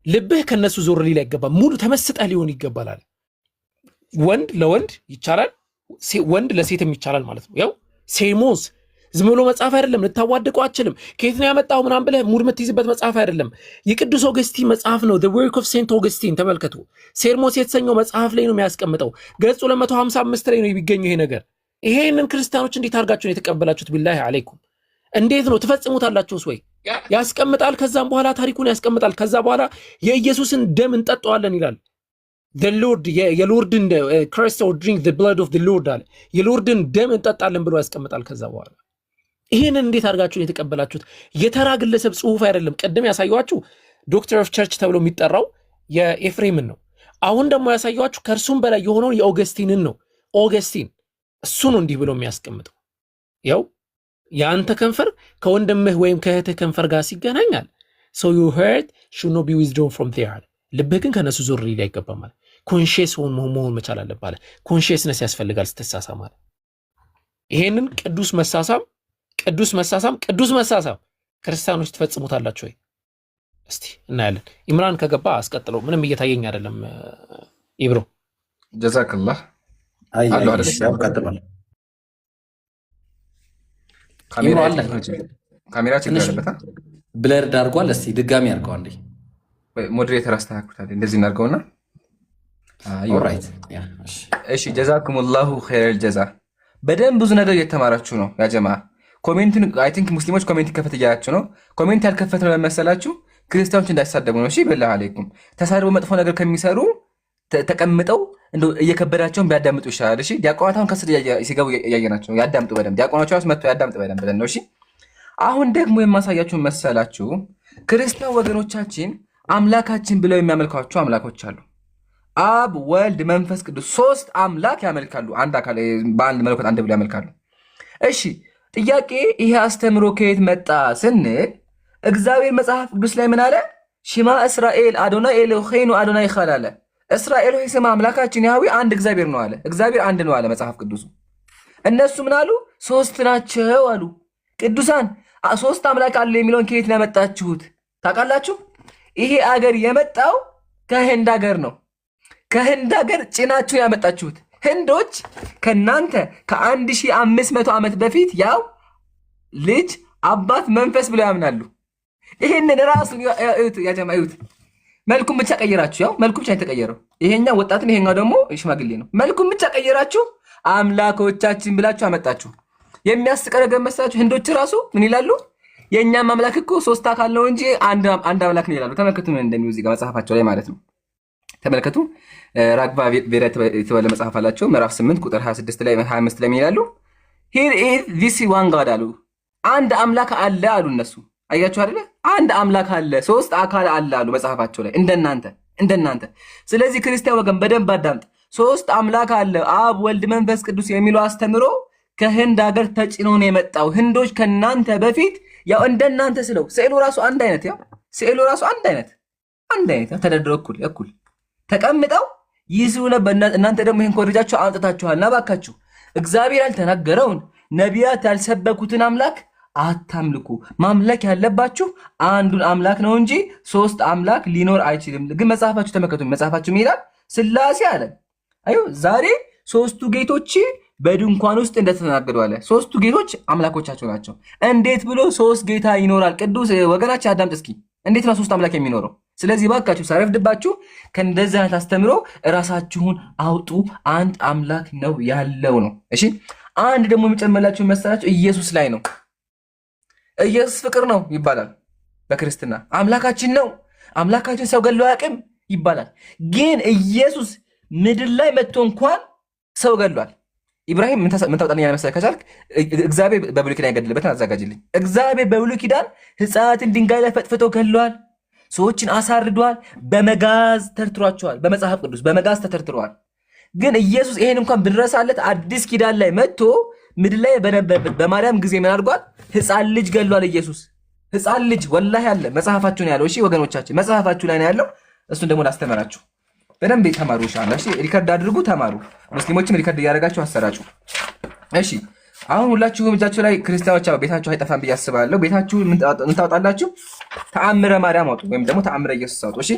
Speaker 4: ልብህ ከነሱ ዞር ሊል አይገባም። ሙሉ ተመስጠህ ሊሆን ይገባል አለ። ወንድ ለወንድ ይቻላል፣ ወንድ ለሴትም ይቻላል ማለት ነው። ያው ሴርሞንስ ዝም ብሎ መጽሐፍ አይደለም፣ ልታዋድቀው አትችልም። ከየት ነው ያመጣው ምናምን ብለህ ሙድ የምትይዝበት መጽሐፍ አይደለም። የቅዱስ ኦገስቲን መጽሐፍ ነው። the work of Saint Augustine ተመልከቱ። ሴርሞንስ የተሰኘው መጽሐፍ ላይ ነው የሚያስቀምጠው። ገጹ 255 ላይ ነው የሚገኘው ይሄ ነገር። ይሄንን ክርስቲያኖች እንዴት አድርጋችሁ ነው የተቀበላችሁት? ቢላሂ አለይኩም እንዴት ነው ትፈጽሙታላችሁስ ወይ? ያስቀምጣል። ከዛም በኋላ ታሪኩን ያስቀምጣል። ከዛ በኋላ የኢየሱስን ደም እንጠጣዋለን ይላል። the lord የሎርድን Christ or drink the blood of the lord አለ። የሎርድን ደም እንጠጣለን ብሎ ያስቀምጣል። ከዛ በኋላ ይሄንን እንዴት አድርጋችሁ ነው የተቀበላችሁት? የተራ ግለሰብ ጽሁፍ አይደለም። ቀደም ያሳየኋችሁ ዶክተር ኦፍ ቸርች ተብሎ የሚጠራው የኤፍሬምን ነው። አሁን ደግሞ ያሳየኋችሁ ከእርሱም በላይ የሆነውን የኦገስቲንን ነው። ኦገስቲን እሱ ነው እንዲህ ብሎ የሚያስቀምጠው። ያው ያንተ ከንፈር ከወንድምህ ወይም ከእህትህ ከንፈር ጋር ሲገናኛል so your heart should not be withdrawn from there ልብህ ግን ከነሱ ዞር ሊል አይገባም ማለት ኮንሺየስ መሆን መቻል አለብህ አለ። ኮንሺየስነስ ያስፈልጋል ስትሳሳም አለ። ይሄንን ቅዱስ መሳሳም ክርስቲያኖች ትፈጽሙታላችሁ ወይ? እስቲ እናያለን። ኢምራን ከገባ አስቀጥለው። ምንም እየታየኝ አይደለም። ኢብሮ
Speaker 1: ጀዛከላህ
Speaker 3: ቀጥሏል።
Speaker 1: ካሜራ ችግር አለበት።
Speaker 3: ብለርድ አድርጓል። እስቲ ድጋሚ አድርገው አንዴ።
Speaker 1: ሞዴሬተር አስተካክሉታል። እንደዚህ እናድርገውና
Speaker 3: ኦልራይት።
Speaker 1: እሺ ጀዛኩሙላሁ ኸይረል ጀዛ። በደንብ ብዙ ነገር እየተማራችሁ ነው ያ ጀማ። ኮሜንትን አይ ቲንክ ሙስሊሞች ኮሜንት ይከፈት እያላችሁ ነው። ኮሜንት ያልከፈት ነው መሰላችሁ ክርስቲያኖች እንዳይሳደቡ ነው። እሺ በላህ አለይኩም። ተሳድበው መጥፎ ነገር ከሚሰሩ ተቀምጠው እንደው እየከበዳቸውን ቢያዳምጡ ይሻላል። እሺ ዲያቆናታውን ከስር ሲገቡ እያየናቸው ነው። ያዳምጡ በደንብ ዲያቆናቸው ራሱ መጥቶ ያዳምጡ በደንብ ብለን ነው። እሺ አሁን ደግሞ የማሳያችሁ መሰላችሁ ክርስቲያን ወገኖቻችን አምላካችን ብለው የሚያመልኳቸው አምላኮች አሉ። አብ ወልድ መንፈስ ቅዱስ ሶስት አምላክ ያመልካሉ። አንድ አካል በአንድ መለኮት አንድ ብለው ያመልካሉ። እሺ ጥያቄ ይሄ አስተምሮ ከየት መጣ ስንል እግዚአብሔር መጽሐፍ ቅዱስ ላይ ምን አለ? ሽማ እስራኤል አዶናይ ኤሎሄኑ አዶናይ ኢኻድ አለ። እስራኤል ሆይ ስማ አምላካችን ያህዌ አንድ እግዚአብሔር ነው አለ። እግዚአብሔር አንድ ነው አለ መጽሐፍ ቅዱሱ። እነሱ ምን አሉ? ሶስት ናቸው አሉ። ቅዱሳን ሶስት አምላክ አለ የሚለውን ከየት ነው ያመጣችሁት ታውቃላችሁ? ይሄ አገር የመጣው ከህንድ አገር ነው። ከህንድ ሀገር ጭናችሁ ያመጣችሁት። ህንዶች ከናንተ ከ1500 ዓመት በፊት ያው ልጅ አባት መንፈስ ብለው ያምናሉ። ይሄንን ራሱን ያጀማዩት መልኩን ብቻ ቀየራችሁ። ያው መልኩ ብቻ የተቀየረው ይሄኛው ወጣትን ይሄኛው ደግሞ ሽማግሌ ነው። መልኩን ብቻ ቀየራችሁ አምላኮቻችን ብላችሁ አመጣችሁ። የሚያስቀረገ መሰላችሁ ህንዶች ራሱ ምን ይላሉ? የእኛም አምላክ እኮ ሶስት አካል ነው እንጂ አንድ አምላክ ነው ይላሉ። ተመልከቱ ምን እንደሚሉ እዚህ ጋር መጽሐፋቸው ላይ ማለት ነው። ተመልከቱ ራግቫ ቬራ የተባለ መጽሐፍ አላቸው ምዕራፍ 8 ቁጥር 26 ላይ 25 ላይ ይላሉ here is this one god አሉ። አንድ አምላክ አለ አሉ እነሱ። አያችሁ አይደለ? አንድ አምላክ አለ፣ ሶስት አካል አለ አሉ መጽሐፋቸው ላይ እንደናንተ። ስለዚህ ክርስቲያን ወገን በደንብ አዳምጥ። ሶስት አምላክ አለ አብ ወልድ መንፈስ ቅዱስ የሚለው አስተምሮ ከህንድ ሀገር ተጭኖ ነው የመጣው። ህንዶች ከናንተ በፊት ያው እንደናንተ ስለው ስዕሉ ራሱ አንድ አይነት ያው ስዕሉ ራሱ አንድ አይነት ተደርድረው እኩል ተቀምጠው ይስሩ ነበር። እናንተ ደግሞ ይሄን ኮርጃችሁ አምጥታችኋል። እና ባካችሁ እግዚአብሔር ያልተናገረውን ነቢያት ያልሰበኩትን አምላክ አታምልኩ። ማምለክ ያለባችሁ አንዱን አምላክ ነው እንጂ ሶስት አምላክ ሊኖር አይችልም። ግን መጽሐፋችሁ ተመከቱ። መጽሐፋችሁ ይላል ስላሴ አለ። አዩ ዛሬ ሶስቱ ጌቶች በድንኳን ውስጥ እንደተናገሩ አለ። ሶስቱ ጌቶች አምላኮቻቸው ናቸው። እንዴት ብሎ ሶስት ጌታ ይኖራል? ቅዱስ ወገናችን አዳምጥ እስኪ። እንዴት ነው ሶስት አምላክ የሚኖረው? ስለዚህ ባካችሁ ሳረፍድባችሁ ከእንደዚህ አይነት አስተምሮ እራሳችሁን አውጡ። አንድ አምላክ ነው ያለው ነው። እሺ አንድ ደግሞ የሚጨመላችሁ መሰላችሁ ኢየሱስ ላይ ነው። ኢየሱስ ፍቅር ነው ይባላል በክርስትና። አምላካችን ነው፣ አምላካችን ሰው ገሎ አያውቅም ይባላል። ግን ኢየሱስ ምድር ላይ መጥቶ እንኳን ሰው ገሏል። ኢብራሂም ምን ታውጣልኝ ያለ መሰለህ ከቻልክ እግዚአብሔር በብሉይ ኪዳን የገደለበትን አዘጋጅልኝ። እግዚአብሔር በብሉይ ኪዳን ሕፃናትን ድንጋይ ላይ ፈጥፍቶ ገሏል። ሰዎችን አሳርዷል። በመጋዝ ተርትሯቸዋል። በመጽሐፍ ቅዱስ በመጋዝ ተተርትረዋል። ግን ኢየሱስ ይሄን እንኳን ብንረሳለት አዲስ ኪዳን ላይ መጥቶ ምድር ላይ በነበረበት በማርያም ጊዜ ምን አድርጓል? ሕፃን ልጅ ገሏል። ኢየሱስ ሕፃን ልጅ ወላሂ አለ። መጽሐፋችሁ ነው ያለው። እሺ ወገኖቻችን መጽሐፋችሁ ላይ ነው ያለው። እሱን ደግሞ ላስተምራችሁ። በደንብ ተማሩ። ኢንሻአላህ እሺ ሪከርድ አድርጉ፣ ተማሩ። ሙስሊሞችም ሪከርድ እያደረጋችሁ አሰራጩ። እሺ አሁን ሁላችሁም እጃችሁ ላይ ክርስቲያኖች ቤታችሁ አይጠፋም ብዬ አስባለሁ። ቤታችሁ ምን ታወጣላችሁ? ተአምረ ማርያም አውጡ፣ ወይም ደግሞ ተአምረ ኢየሱስ አውጡ። እሺ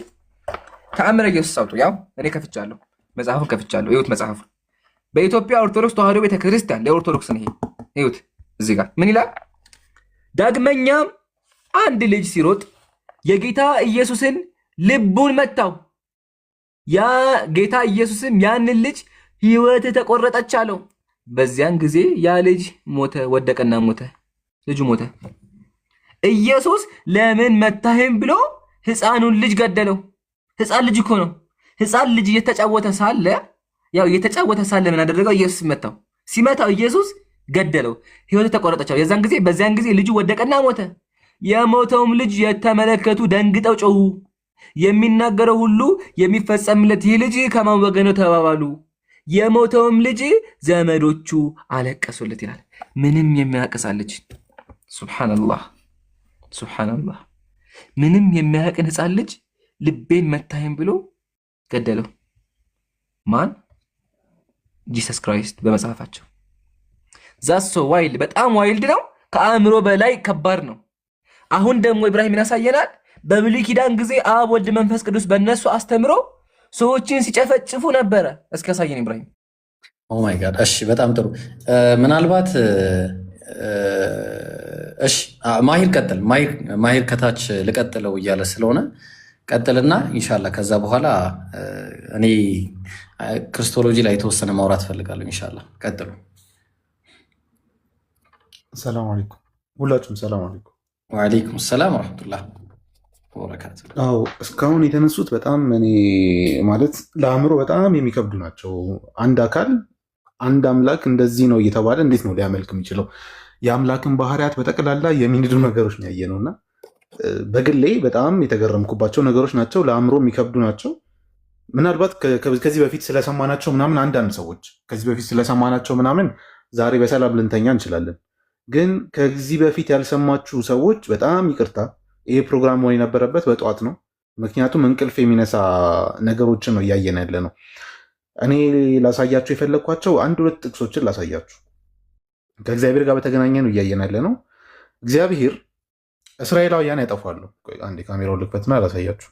Speaker 1: ተአምረ ኢየሱስ አውጡ። ያው እኔ ከፍቻለሁ፣ መጽሐፉን ከፍቻለሁ። እዩት መጽሐፉን። በኢትዮጵያ ኦርቶዶክስ ተዋሕዶ ቤተክርስቲያን ለኦርቶዶክስ ነው ይሄ። እዩት እዚህ ጋር ምን ይላል? ዳግመኛም አንድ ልጅ ሲሮጥ የጌታ ኢየሱስን ልቡን መታው። ያ ጌታ ኢየሱስም ያንን ልጅ ሕይወት ተቆረጠች አለው። በዚያን ጊዜ ያ ልጅ ሞተ፣ ወደቀና ሞተ። ልጁ ሞተ። ኢየሱስ ለምን መታህም ብሎ ሕፃኑን ልጅ ገደለው። ሕፃን ልጅ እኮ ነው። ሕፃን ልጅ እየተጫወተ ሳለ ምን አደረገው? ኢየሱስ መታው። ሲመታው ኢየሱስ ገደለው፣ ሕይወት ተቆረጠች። በዚያን ጊዜ ልጁ ወደቀና ሞተ። የሞተውም ልጅ የተመለከቱ ደንግጠው ጮሁ። የሚናገረው ሁሉ የሚፈጸምለት ይህ ልጅ ከማን ወገን ነው ተባባሉ። የሞተውም ልጅ ዘመዶቹ አለቀሱለት ይላል። ምንም የሚያቀሳል ልጅ ሱብሃንአላህ። ምንም የሚያቀን ሕፃን ልጅ ልቤን መታህም ብሎ ገደለው። ማን? ጂሰስ ክራይስት በመጽሐፋቸው። ዛሶ ዋይልድ፣ በጣም ዋይልድ ነው። ከአእምሮ በላይ ከባድ ነው። አሁን ደግሞ ኢብራሂም ያሳየናል። በብሉይ ኪዳን ጊዜ አብ ወልድ መንፈስ ቅዱስ በእነሱ አስተምሮ ሰዎችን ሲጨፈጭፉ ነበረ። እስኪ ያሳየን ኢብራሂም።
Speaker 3: ኦ ማይ ጋድ። እሺ በጣም ጥሩ። ምናልባት እሺ ማሂር ቀጥል። ማሂር ከታች ልቀጥለው እያለ ስለሆነ ቀጥልና ኢንሻላህ ከዛ በኋላ እኔ ክርስቶሎጂ ላይ የተወሰነ ማውራት ፈልጋለሁ። ኢንሻላህ ቀጥሉ።
Speaker 6: ሰላም አለይኩም ሁላችሁም። ሰላም አለይኩም።
Speaker 3: ወአለይኩም ሰላም ወረሕመቱላህ ወበረካቱ።
Speaker 6: አዎ እስካሁን የተነሱት በጣም እኔ ማለት ለአእምሮ በጣም የሚከብዱ ናቸው። አንድ አካል አንድ አምላክ እንደዚህ ነው እየተባለ እንዴት ነው ሊያመልክ የሚችለው? የአምላክን ባህሪያት በጠቅላላ የሚንዱ ነገሮች ነው ያየነው እና በግሌ በጣም የተገረምኩባቸው ነገሮች ናቸው። ለአእምሮ የሚከብዱ ናቸው። ምናልባት ከዚህ በፊት ስለሰማናቸው ምናምን አንዳንድ ሰዎች ከዚህ በፊት ስለሰማናቸው ምናምን ዛሬ በሰላም ልንተኛ እንችላለን። ግን ከዚህ በፊት ያልሰማችሁ ሰዎች በጣም ይቅርታ። ይሄ ፕሮግራም መሆን የነበረበት በጠዋት ነው። ምክንያቱም እንቅልፍ የሚነሳ ነገሮችን ነው እያየን ያለ ነው። እኔ ላሳያችሁ የፈለግኳቸው አንድ ሁለት ጥቅሶችን ላሳያችሁ። ከእግዚአብሔር ጋር በተገናኘ ነው እያየን ያለ ነው። እግዚአብሔር እስራኤላውያን ያጠፋሉ። አንዴ ካሜራውን ልክፈትና ላሳያችሁ።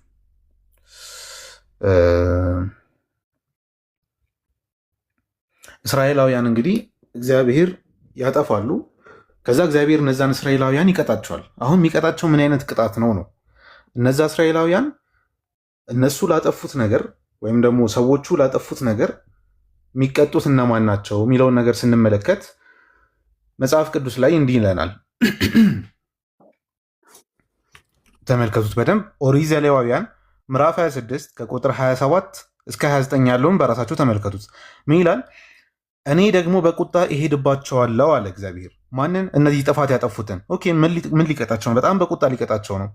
Speaker 6: እስራኤላውያን እንግዲህ እግዚአብሔር ያጠፋሉ። ከዛ እግዚአብሔር እነዛን እስራኤላውያን ይቀጣቸዋል። አሁን የሚቀጣቸው ምን አይነት ቅጣት ነው? እነዛ እስራኤላውያን እነሱ ላጠፉት ነገር ወይም ደግሞ ሰዎቹ ላጠፉት ነገር የሚቀጡት እነማን ናቸው የሚለውን ነገር ስንመለከት መጽሐፍ ቅዱስ ላይ እንዲህ ይለናል። ተመልከቱት በደንብ። ኦሪት ዘሌዋውያን ምዕራፍ 26 ከቁጥር 27 እስከ 29 ያለውን በራሳቸው ተመልከቱት። ምን ይላል? እኔ ደግሞ በቁጣ እሄድባቸዋለሁ አለ እግዚአብሔር። ማንን? እነዚህ ጥፋት ያጠፉትን። ኦኬ ምን ሊቀጣቸው ነው? በጣም በቁጣ ሊቀጣቸው ነው።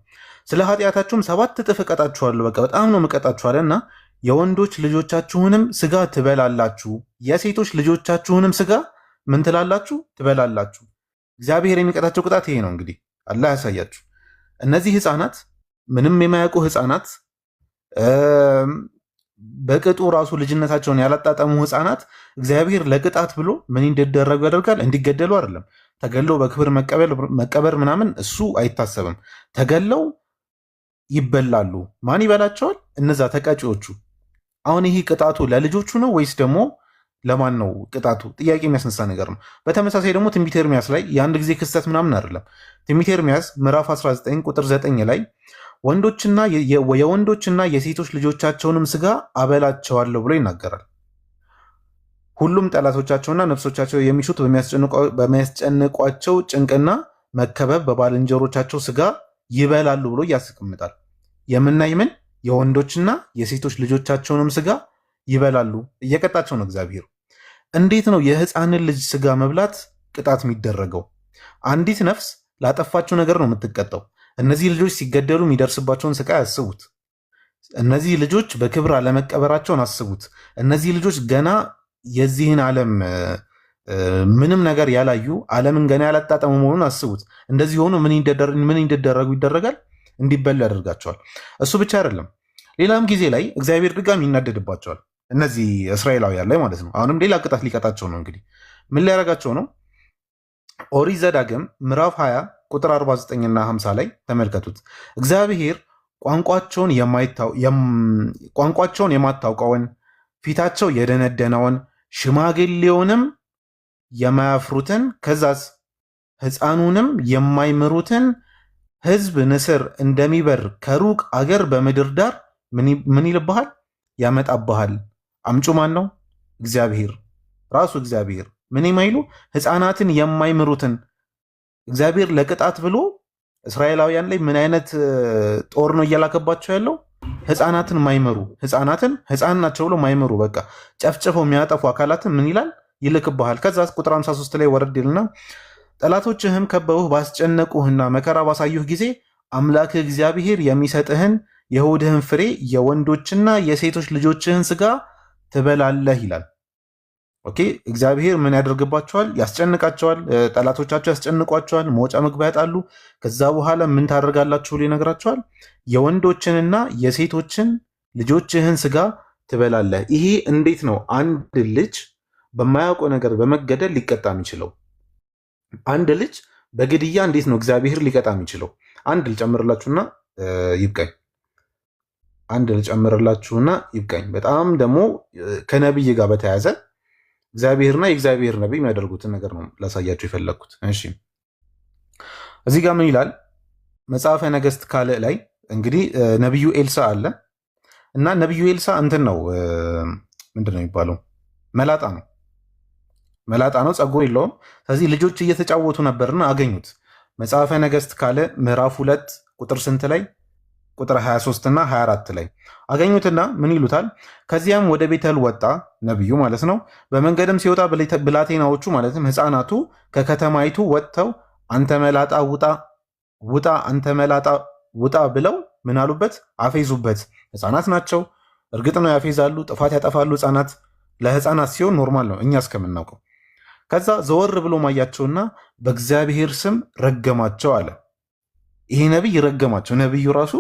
Speaker 6: ስለ ኃጢአታችሁም 7 እጥፍ እቀጣችኋለሁ። በቃ በጣም ነው የምቀጣችኋለሁ። እና የወንዶች ልጆቻችሁንም ስጋ ትበላላችሁ፣ የሴቶች ልጆቻችሁንም ስጋ ምን ትላላችሁ? ትበላላችሁ። እግዚአብሔር የሚቀጣቸው ቅጣት ይሄ ነው። እንግዲህ አላህ ያሳያችሁ። እነዚህ ህፃናት፣ ምንም የማያውቁ ህፃናት፣ በቅጡ ራሱ ልጅነታቸውን ያላጣጠሙ ህፃናት እግዚአብሔር ለቅጣት ብሎ ምን እንዲደረጉ ያደርጋል? እንዲገደሉ አይደለም። ተገለው በክብር መቀበር ምናምን እሱ አይታሰብም። ተገለው ይበላሉ። ማን ይበላቸዋል? እነዛ ተቀጪዎቹ። አሁን ይሄ ቅጣቱ ለልጆቹ ነው ወይስ ደግሞ ለማን ነው ቅጣቱ? ጥያቄ የሚያስነሳ ነገር ነው። በተመሳሳይ ደግሞ ትንቢተ ኤርምያስ ላይ የአንድ ጊዜ ክስተት ምናምን አይደለም። ትንቢተ ኤርምያስ ምዕራፍ 19 ቁጥር 9 ላይ የወንዶችና የሴቶች ልጆቻቸውንም ስጋ አበላቸዋለሁ ብሎ ይናገራል። ሁሉም ጠላቶቻቸውና ነፍሶቻቸው የሚሹት በሚያስጨንቋቸው ጭንቅና መከበብ በባልንጀሮቻቸው ስጋ ይበላሉ ብሎ ያስቀምጣል። የምናይ ምን? የወንዶችና የሴቶች ልጆቻቸውንም ስጋ ይበላሉ። እየቀጣቸው ነው እግዚአብሔር። እንዴት ነው የህፃንን ልጅ ስጋ መብላት ቅጣት የሚደረገው? አንዲት ነፍስ ላጠፋቸው ነገር ነው የምትቀጣው። እነዚህ ልጆች ሲገደሉ የሚደርስባቸውን ስቃይ አስቡት። እነዚህ ልጆች በክብር አለመቀበራቸውን አስቡት። እነዚህ ልጆች ገና የዚህን ዓለም ምንም ነገር ያላዩ ዓለምን ገና ያላጣጠሙ መሆኑን አስቡት። እንደዚህ ሆኑ ምን እንዲደረጉ ይደረጋል? እንዲበሉ ያደርጋቸዋል። እሱ ብቻ አይደለም፣ ሌላም ጊዜ ላይ እግዚአብሔር ድጋሚ ይናደድባቸዋል። እነዚህ እስራኤላውያን ላይ ማለት ነው። አሁንም ሌላ ቅጣት ሊቀጣቸው ነው። እንግዲህ ምን ሊያደርጋቸው ነው? ኦሪት ዘዳግም ምዕራፍ 20 ቁጥር 49 እና 50 ላይ ተመልከቱት። እግዚአብሔር ቋንቋቸውን የማታውቀውን ፊታቸው የደነደነውን ሽማግሌውንም የማያፍሩትን ከዛስ ሕፃኑንም የማይምሩትን ሕዝብ ንስር እንደሚበር ከሩቅ አገር በምድር ዳር ምን ይልብሃል? ያመጣብሃል። አምጩ ማን ነው? እግዚአብሔር ራሱ። እግዚአብሔር ምን የማይሉ ሕፃናትን የማይምሩትን እግዚአብሔር ለቅጣት ብሎ እስራኤላውያን ላይ ምን አይነት ጦር ነው እየላከባቸው ያለው? ሕፃናትን ማይመሩ ሕፃን ናቸው ብሎ ማይመሩ በቃ ጨፍጭፈው የሚያጠፉ አካላትን ምን ይላል? ይልክብሃል። ከዛ ቁጥር 53 ላይ ወረድ ይልና ጠላቶችህም ከበውህ ባስጨነቁህና መከራ ባሳዩህ ጊዜ አምላክህ እግዚአብሔር የሚሰጥህን የሆድህን ፍሬ የወንዶችና የሴቶች ልጆችህን ስጋ ትበላለህ ይላል። ኦኬ እግዚአብሔር ምን ያደርግባቸዋል? ያስጨንቃቸዋል። ጠላቶቻቸው ያስጨንቋቸዋል። መውጫ መግቢያ ያጣሉ። ከዛ በኋላ ምን ታደርጋላችሁ ብሎ ይነግራቸዋል። የወንዶችንና የሴቶችን ልጆችህን ስጋ ትበላለህ። ይሄ እንዴት ነው አንድ ልጅ በማያውቀው ነገር በመገደል ሊቀጣ የሚችለው? አንድ ልጅ በግድያ እንዴት ነው እግዚአብሔር ሊቀጣ የሚችለው? አንድ ልጨምርላችሁና ይብቃኝ። በጣም ደግሞ ከነቢይ ጋር በተያያዘ እግዚአብሔርና የእግዚአብሔር ነቢይ የሚያደርጉትን ነገር ነው ላሳያቸው የፈለግኩት። እሺ እዚህ ጋር ምን ይላል? መጽሐፈ ነገሥት ካልዕ ላይ እንግዲህ ነቢዩ ኤልሳ አለ እና ነቢዩ ኤልሳ እንትን ነው ምንድን ነው የሚባለው? መላጣ ነው፣ ጸጉር የለውም። ስለዚህ ልጆች እየተጫወቱ ነበርና አገኙት። መጽሐፈ ነገሥት ካልዕ ምዕራፍ 2 ቁጥር ስንት ላይ? ቁጥር 23 እና 24 ላይ አገኙትና ምን ይሉታል? ከዚያም ወደ ቤተል ወጣ፣ ነቢዩ ማለት ነው። በመንገድም ሲወጣ ብላቴናዎቹ ማለትም ሕፃናቱ ከከተማይቱ ወጥተው አንተ መላጣ ውጣ፣ አንተ መላጣ ውጣ ብለው ምን አሉበት? አፌዙበት። ሕፃናት ናቸው፣ እርግጥ ነው ያፌዛሉ፣ ጥፋት ያጠፋሉ። ሕፃናት ለሕፃናት ሲሆን ኖርማል ነው እኛ እስከምናውቀው። ከዛ ዘወር ብሎ ማያቸውና በእግዚአብሔር ስም ረገማቸው አለ። ይሄ ነቢይ ረገማቸው። ነቢዩ ራሱ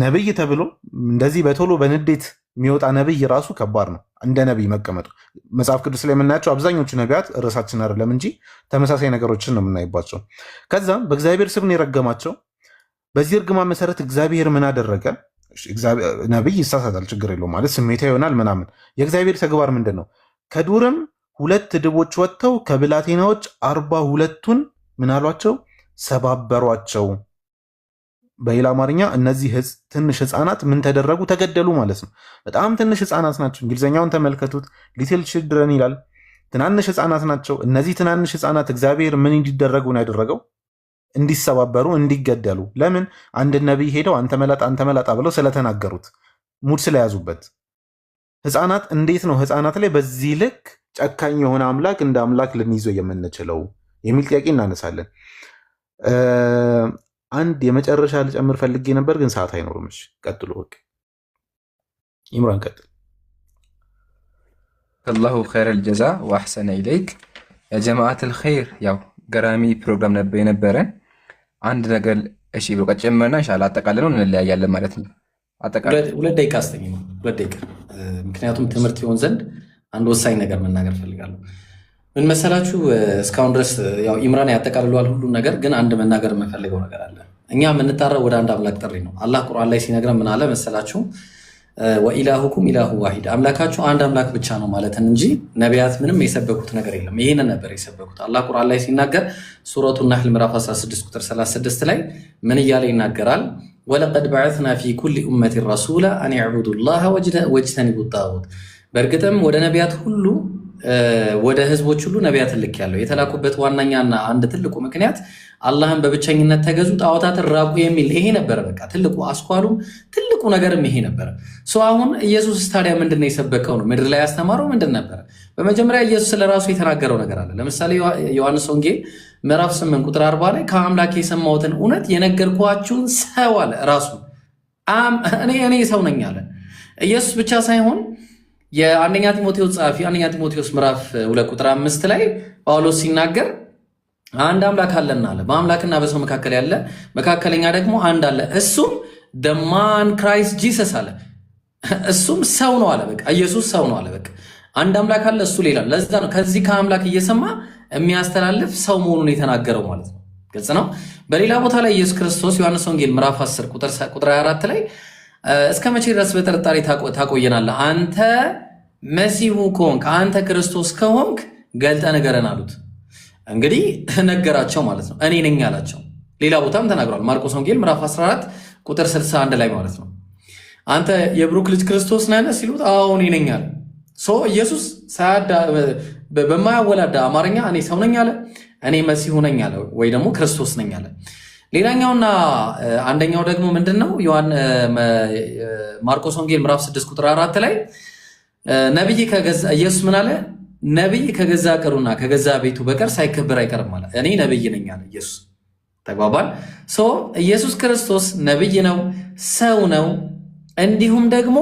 Speaker 6: ነቢይ ተብሎ እንደዚህ በቶሎ በንዴት የሚወጣ ነቢይ ራሱ ከባድ ነው፣ እንደ ነቢይ መቀመጡ። መጽሐፍ ቅዱስ ላይ የምናያቸው አብዛኞቹ ነቢያት ርዕሳችን አይደለም እንጂ ተመሳሳይ ነገሮችን ነው የምናይባቸው። ከዛም በእግዚአብሔር ስም ነው የረገማቸው። በዚህ እርግማን መሰረት እግዚአብሔር ምን አደረገ? ነቢይ ይሳሳታል፣ ችግር የለውም ማለት ስሜታ ይሆናል ምናምን። የእግዚአብሔር ተግባር ምንድን ነው? ከዱርም 2 ድቦች ወጥተው ከብላቴናዎች 42ቱን ምን አሏቸው? ሰባበሯቸው። በሌላ አማርኛ እነዚህ ትንሽ ህፃናት ምን ተደረጉ? ተገደሉ ማለት ነው። በጣም ትንሽ ህፃናት ናቸው። እንግሊዝኛውን ተመልከቱት፣ ሊትል ችልድረን ይላል። ትናንሽ ህፃናት ናቸው። እነዚህ ትናንሽ ህፃናት እግዚአብሔር ምን እንዲደረጉ ነው ያደረገው? እንዲሰባበሩ፣ እንዲገደሉ። ለምን? አንድ ነቢይ ሄደው አንተ መላጣ ብለው ስለተናገሩት፣ ሙድ ስለያዙበት። ህፃናት እንዴት ነው ህፃናት ላይ በዚህ ልክ ጨካኝ የሆነ አምላክ እንደ አምላክ ልንይዘው የምንችለው የሚል ጥያቄ እናነሳለን። አንድ የመጨረሻ ልጨምር ፈልጌ ነበር ግን ሰዓት አይኖርም። እሺ ቀጥሉ። በቃ ኢምራን ቀጥል።
Speaker 1: አላሁ ኸይረል ጀዛ ወአሕሰነ ኢለይክ ያ ጀማዓተል ኸይር። ያው ገራሚ ፕሮግራም ነበር የነበረን። አንድ ነገር እሺ ብሎ ቀጨመርና ኢንሻአላህ አጠቃለነው እንለያያለን ማለት ነው። አጠቃላይ
Speaker 3: 2 ደቂቃ አስተኝ ነው 2 ደቂቃ። ምክንያቱም ትምህርት ይሆን ዘንድ አንድ ወሳኝ ነገር መናገር ፈልጋለሁ። ምን መሰላችሁ? እስካሁን ድረስ ያው ኢምራን ያጠቃልሏል ሁሉን ነገር፣ ግን አንድ መናገር የምፈልገው ነገር አለ። እኛ የምንጣራው ወደ አንድ አምላክ ጥሪ ነው። አላህ ቁርአን ላይ ሲነግረን ምን አለ መሰላችሁ? ወኢላሁኩም ኢላሁ ዋሂድ፣ አምላካችሁ አንድ አምላክ ብቻ ነው ማለትን እንጂ ነቢያት ምንም የሰበኩት ነገር የለም። ይህንን ነበር የሰበኩት። አላህ ቁርአን ላይ ሲናገር ሱረቱ ናህል ምዕራፍ 16 ቁጥር 36 ላይ ምን እያለ ይናገራል? ወለቀድ በዐትና ፊ ኩሊ ኡመቲን ረሱላ አን ዕቡዱ ላህ ወጅተኒቡ ጣጉት፣ በእርግጥም ወደ ነቢያት ሁሉ ወደ ህዝቦች ሁሉ ነቢያትን ልክ ያለው የተላኩበት ዋነኛና አንድ ትልቁ ምክንያት አላህን በብቸኝነት ተገዙ፣ ጣዖታትን ራቁ የሚል ይሄ ነበረ። በቃ ትልቁ አስኳሉም ትልቁ ነገርም ይሄ ነበረ። አሁን ኢየሱስ ታዲያ ምንድነው የሰበከው ነው? ምድር ላይ ያስተማረው ምንድን ነበረ? በመጀመሪያ ኢየሱስ ስለራሱ የተናገረው ነገር አለ። ለምሳሌ ዮሐንስ ወንጌል ምዕራፍ 8 ቁጥር 40 ላይ ከአምላክ የሰማሁትን እውነት የነገርኳችሁን ሰው አለ ራሱ እኔ ሰው ነኝ አለ። ኢየሱስ ብቻ ሳይሆን የአንደኛ ጢሞቴዎስ ጸሐፊ አንደኛ ጢሞቴዎስ ምዕራፍ 2 ቁጥር 5 ላይ ጳውሎስ ሲናገር አንድ አምላክ አለና አለ፣ በአምላክና በሰው መካከል ያለ መካከለኛ ደግሞ አንድ አለ፣ እሱም ደማን ክራይስት ጂሰስ አለ። እሱም ሰው ነው አለ። በቃ ኢየሱስ ሰው ነው አለ። በቃ አንድ አምላክ አለ፣ እሱ ሌላ። ለዛ ነው ከዚህ ከአምላክ እየሰማ የሚያስተላልፍ ሰው መሆኑን የተናገረው ማለት ነው። ግልጽ ነው። በሌላ ቦታ ላይ ኢየሱስ ክርስቶስ ዮሐንስ ወንጌል ምዕራፍ 10 ቁጥር 24 ላይ እስከ መቼ ድረስ በጥርጣሬ ታቆየናለህ? አንተ መሲሁ ከሆንክ አንተ ክርስቶስ ከሆንክ ገልጠ ንገረን አሉት። እንግዲህ ነገራቸው ማለት ነው። እኔ ነኝ አላቸው። ሌላ ቦታም ተናግሯል። ማርቆስ ወንጌል ምዕራፍ 14 ቁጥር 61 ላይ ማለት ነው። አንተ የብሩክ ልጅ ክርስቶስ ነህ ሲሉት አዎ እኔ ነኝ አለ። ኢየሱስ በማያወላዳ አማርኛ እኔ ሰው ነኝ አለ፣ እኔ መሲሁ ነኝ አለ፣ ወይ ደግሞ ክርስቶስ ነኝ አለ። ሌላኛውና አንደኛው ደግሞ ምንድነው? ማርቆስ ወንጌል ምዕራፍ 6 ቁጥር 4 ላይ ነብይ ከገዛ ኢየሱስ ምን አለ? ነብይ ከገዛ ቀሩና ከገዛ ቤቱ በቀር ሳይከበር አይቀርም አለ። እኔ ነብይ ነኝ አለ ኢየሱስ። ተግባባል? ኢየሱስ ክርስቶስ ነብይ ነው፣ ሰው ነው፣ እንዲሁም ደግሞ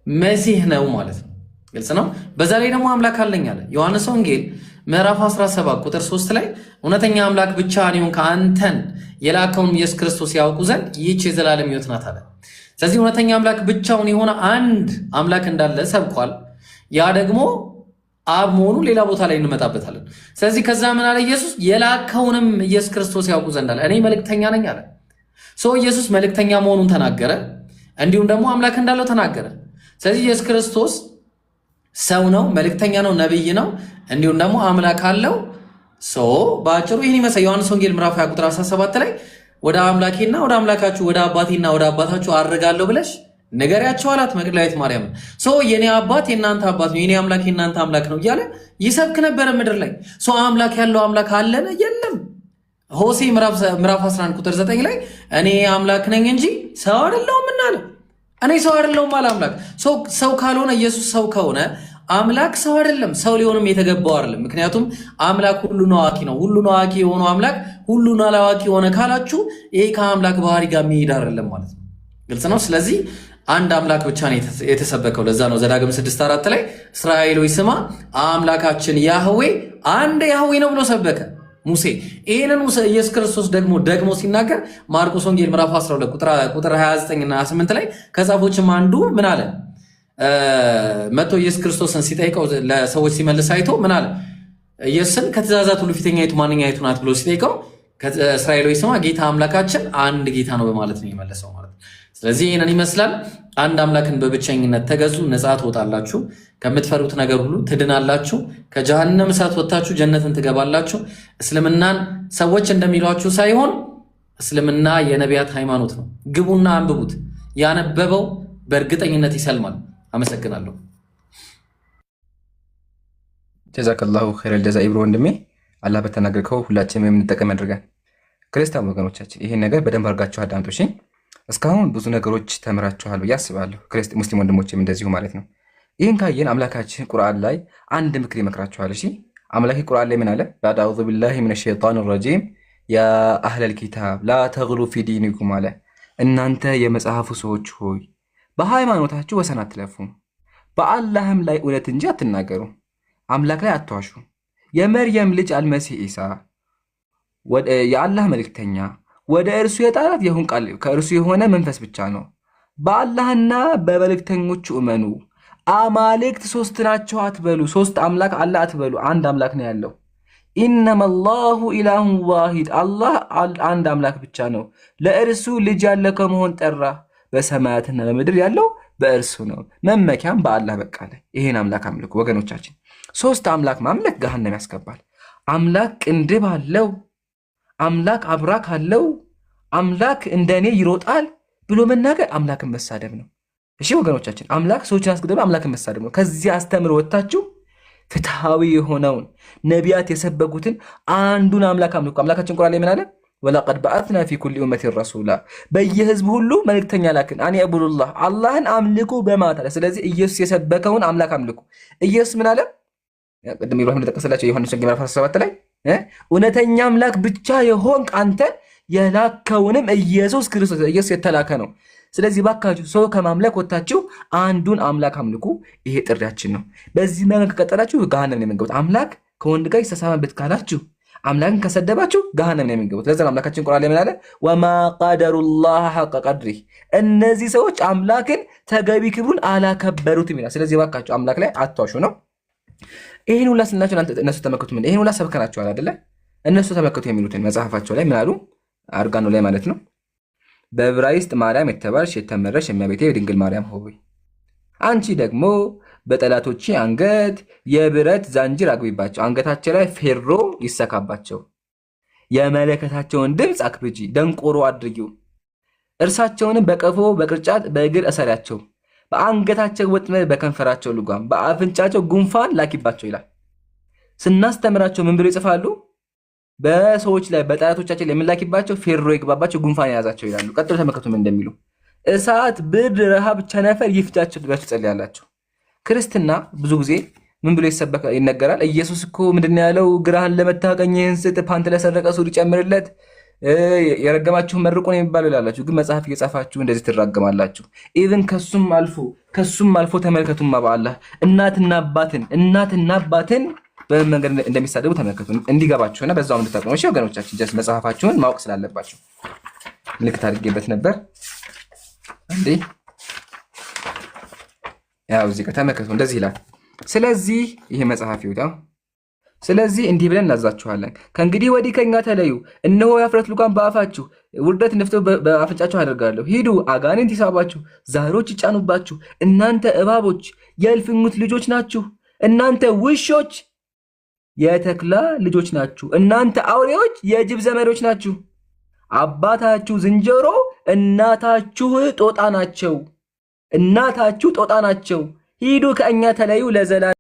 Speaker 3: መሲህ ነው ማለት ነው። ግልጽ ነው። በዛ ላይ ደግሞ አምላክ አለኝ አለ። ዮሐንስ ወንጌል ምዕራፍ 17 ቁጥር 3 ላይ እውነተኛ አምላክ ብቻ ነው ከአንተን የላከውን ኢየሱስ ክርስቶስ ያውቁ ዘንድ ይህች የዘላለም ሕይወት ናት አለ። ስለዚህ እውነተኛ አምላክ ብቻውን የሆነ አንድ አምላክ እንዳለ ሰብኳል። ያ ደግሞ አብ መሆኑ ሌላ ቦታ ላይ እንመጣበታለን። ስለዚህ ከዛ ምን አለ ኢየሱስ? የላከውንም ኢየሱስ ክርስቶስ ያውቁ ዘንድ አለ። እኔ መልእክተኛ ነኝ አለ። ኢየሱስ መልእክተኛ መሆኑን ተናገረ፣ እንዲሁም ደግሞ አምላክ እንዳለው ተናገረ። ስለዚህ ኢየሱስ ክርስቶስ ሰው ነው፣ መልእክተኛ ነው፣ ነብይ ነው፣ እንዲሁም ደግሞ አምላክ አለው። በአጭሩ ይህን ይመስል ዮሐንስ ወንጌል ምዕራፍ 20 ቁጥር 17 ላይ ወደ አምላኬና ወደ አምላካችሁ ወደ አባቴና ወደ አባታችሁ አድርጋለሁ ብለሽ ንገሪያቸው አላት መግደላዊት ማርያም። የኔ አባት የእናንተ አባት ነው፣ የኔ አምላክ የእናንተ አምላክ ነው እያለ ይሰብክ ነበረ ምድር ላይ። አምላክ ያለው አምላክ አለን? የለም። ሆሴ ምዕራፍ 11 ቁጥር 9 ላይ እኔ አምላክ ነኝ እንጂ ሰው አይደለሁም እናለ። እኔ ሰው አይደለሁም አለ አምላክ። ሰው ካልሆነ ኢየሱስ ሰው ከሆነ አምላክ ሰው አይደለም፣ ሰው ሊሆንም የተገባው አይደለም። ምክንያቱም አምላክ ሁሉን አዋቂ ነው። ሁሉን አዋቂ የሆነው አምላክ ሁሉን አላዋቂ የሆነ ካላችሁ ይሄ ከአምላክ ባህሪ ጋር የሚሄድ አይደለም ማለት ነው። ግልጽ ነው። ስለዚህ አንድ አምላክ ብቻ ነው የተሰበከው። ለዛ ነው ዘዳግም 6:4 ላይ እስራኤል ሆይ ስማ አምላካችን ያህዌ አንድ ያህዌ ነው ብሎ ሰበከ ሙሴ። ይህንን ኢየሱስ ክርስቶስ ደግሞ ሲናገር ማርቆስ ወንጌል ምዕራፍ 12 ቁጥር 29 እና 28 ላይ ከጻፎችም አንዱ ምን አለ? መጥቶ ኢየሱስ ክርስቶስን ሲጠይቀው ለሰዎች ሲመልስ አይቶ ምን አለ? ኢየሱስን ከትእዛዛት ሁሉ ፊተኛይቱ ማንኛይቱ ናት ብሎ ሲጠይቀው እስራኤል ሆይ ስማ ጌታ አምላካችን አንድ ጌታ ነው በማለት ነው የመለሰው ማለት ነው። ስለዚህ ይህንን ይመስላል። አንድ አምላክን በብቸኝነት ተገዙ፣ ነፃ ትወጣላችሁ። ከምትፈሩት ነገር ሁሉ ትድናላችሁ። ከጀሃነም እሳት ወጥታችሁ ጀነትን ትገባላችሁ። እስልምናን ሰዎች እንደሚሏችሁ ሳይሆን እስልምና የነቢያት ሃይማኖት ነው። ግቡና አንብቡት። ያነበበው በእርግጠኝነት ይሰልማል። አመሰግናለሁ።
Speaker 1: ጀዛከላሁ ኸይረል ጀዛ ኢብሮ ወንድሜ፣ አላህ በተናገርከው ሁላችንም የምንጠቀም ያድርገን። ክርስቲያን ወገኖቻችን ይህን ነገር በደንብ አድርጋችሁ አዳምጡ እሺ። እስካሁን ብዙ ነገሮች ተምራችኋል ብዬ አስባለሁ። ሙስሊም ወንድሞችም እንደዚሁ ማለት ነው። ይህን ካየን አምላካችን ቁርአን ላይ አንድ ምክር ይመክራችኋል እሺ። አምላኪ ቁርአን ላይ ምን አለ? ባዕድ አዑዙ ቢላሂ ሚነ ሸይጣን ረጂም ያ አህለል ኪታብ ላ ተግሉ ፊ ዲኒኩም አለ። እናንተ የመጽሐፉ ሰዎች ሆይ በሃይማኖታችሁ ወሰን አትለፉ፣ በአላህም ላይ እውነት እንጂ አትናገሩ፣ አምላክ ላይ አትዋሹ። የመርየም ልጅ አልመሲህ ኢሳ የአላህ መልእክተኛ ወደ እርሱ የጣላት የሁን ቃል ከእርሱ የሆነ መንፈስ ብቻ ነው። በአላህና በመልእክተኞቹ እመኑ። አማልክት ሶስት ናቸው አትበሉ። ሶስት አምላክ አላህ አትበሉ። አንድ አምላክ ነው ያለው። ኢነመላሁ ኢላሁን ዋሂድ፣ አላህ አንድ አምላክ ብቻ ነው። ለእርሱ ልጅ ያለ ከመሆን ጠራ። በሰማያትና በምድር ያለው በእርሱ ነው፣ መመኪያም በአላህ በቃለ። ይሄን አምላክ አምልኩ ወገኖቻችን። ሶስት አምላክ ማምለክ ገሃነም ያስገባል። አምላክ ቅንድብ አለው፣ አምላክ አብራክ አለው፣ አምላክ እንደኔ ይሮጣል ብሎ መናገር አምላክን መሳደብ ነው። እሺ ወገኖቻችን፣ አምላክ ሰዎችን አስገድሎ አምላክን መሳደብ ነው። ከዚህ አስተምሮ ወጥታችሁ ፍትሃዊ የሆነውን ነቢያት የሰበኩትን አንዱን አምላክ አምልኩ። አምላካችን ቁርአን ላይ ምን አለ? ወለቀድ በአትና ፊ ኩሊ ኡመቲን ረሱላ፣ በየህዝብ ሁሉ መልእክተኛ ላክን፣ አን ያዕቡዱላህ አላህን አምልኩ በማለት አለ። ስለዚህ ኢየሱስ የሰበከውን አምላክ አምልኩ። ኢየሱስ ምን አለ? ቅድም ኢብራሂም እንደጠቀሰላቸው ዮሐንስ ወንጌል ምዕራፍ 17 ላይ እውነተኛ አምላክ ብቻ የሆንክ አንተ የላከውንም ኢየሱስ ክርስቶስ፣ ኢየሱስ የተላከ ነው። ስለዚህ ባካችሁ ሰው ከማምለክ ወጥታችሁ አንዱን አምላክ አምልኩ። ይሄ ጥሪያችን ነው። በዚህ መንገድ ከቀጠላችሁ ገሃነም ነው የምንገቡት። አምላክ ከወንድ ጋር ይሳሳምበት ካላችሁ፣ አምላክን ከሰደባችሁ ገሃነም ነው የምንገቡት። ለዛ አምላካችን ቁርአን ላይ ምን አለ? ወማ ቀደሩላህ ሐቀ ቀድሪህ፣ እነዚህ ሰዎች አምላክን ተገቢ ክብሩን አላከበሩትም ይላል። ስለዚህ ባካችሁ አምላክ ላይ አትዋሹ ነው። ይህን ሁላ ስናቸው እነሱ ተመከቱ። ምን ይህን ሁላ ሰብከናቸዋል አይደለ? እነሱ ተመከቱ የሚሉትን መጽሐፋቸው ላይ ምን አሉ? አርጋኖ ላይ ማለት ነው። በዕብራይስጥ ማርያም የተባልሽ የተመረሽ እመቤቴ ድንግል ማርያም ሆይ አንቺ ደግሞ በጠላቶቼ አንገት የብረት ዛንጅር አግቢባቸው፣ አንገታቸው ላይ ፌሮ ይሰካባቸው፣ የመለከታቸውን ድምፅ አክብጂ፣ ደንቆሮ አድርጊው፣ እርሳቸውንም በቀፎ በቅርጫት በእግር እሰሪያቸው፣ በአንገታቸው ወጥመድ በከንፈራቸው ልጓም፣ በአፍንጫቸው ጉንፋን ላኪባቸው ይላል። ስናስተምራቸው ምን ብሎ ይጽፋሉ? በሰዎች ላይ በጠላቶቻችን ላይ የምላኪባቸው ፌሮ ይግባባቸው፣ ጉንፋን የያዛቸው ይላሉ። ቀጥሎ ተመከቱ ምን እንደሚሉ። እሳት፣ ብርድ፣ ረሃብ፣ ቸነፈር ይፍጃቸው ብላችሁ ጸልያላችሁ። ክርስትና ብዙ ጊዜ ምን ብሎ ይነገራል? ኢየሱስ እኮ ምንድን ያለው? ግራህን ለመታ ቀኝህን ስጥ፣ ፓንት ለሰረቀ ሱሪ ጨምርለት፣ የረገማችሁን መርቁ ነው የሚባለው ይላላችሁ። ግን መጽሐፍ እየጻፋችሁ እንደዚህ ትራገማላችሁ። ኢቭን ከሱም አልፎ ተመልከቱማ በአላህ እናትና አባትን በምን መንገድ እንደሚሳደቡ ተመልከቱ፣ እንዲገባችሁና በዛው እንድታውቁ ነው። እሺ ወገኖቻችን፣ ጀስት መጽሐፋችሁን ማወቅ ስላለባችሁ ምልክት አድርጌበት ነበር እንዴ። ያው እዚህ ጋር ተመልከቱ፣ እንደዚህ ይላል። ስለዚህ ይሄ መጽሐፍ ይውጣው። ስለዚህ እንዲህ ብለን እናዛችኋለን፣ ከእንግዲህ ወዲህ ከኛ ተለዩ። እነሆ የኀፍረት ልጓም በአፋችሁ ውርደት ነፍቶ በአፍንጫችሁ አደርጋለሁ። ሂዱ፣ አጋንንት ይሳባችሁ፣ ዛሮች ይጫኑባችሁ። እናንተ እባቦች የእልፍኙት ልጆች ናችሁ። እናንተ ውሾች የተኩላ ልጆች ናችሁ። እናንተ አውሬዎች የጅብ ዘመዶች ናችሁ። አባታችሁ ዝንጀሮ፣ እናታችሁ ጦጣ ናቸው። ሂዱ ከእኛ ተለዩ ለዘላለም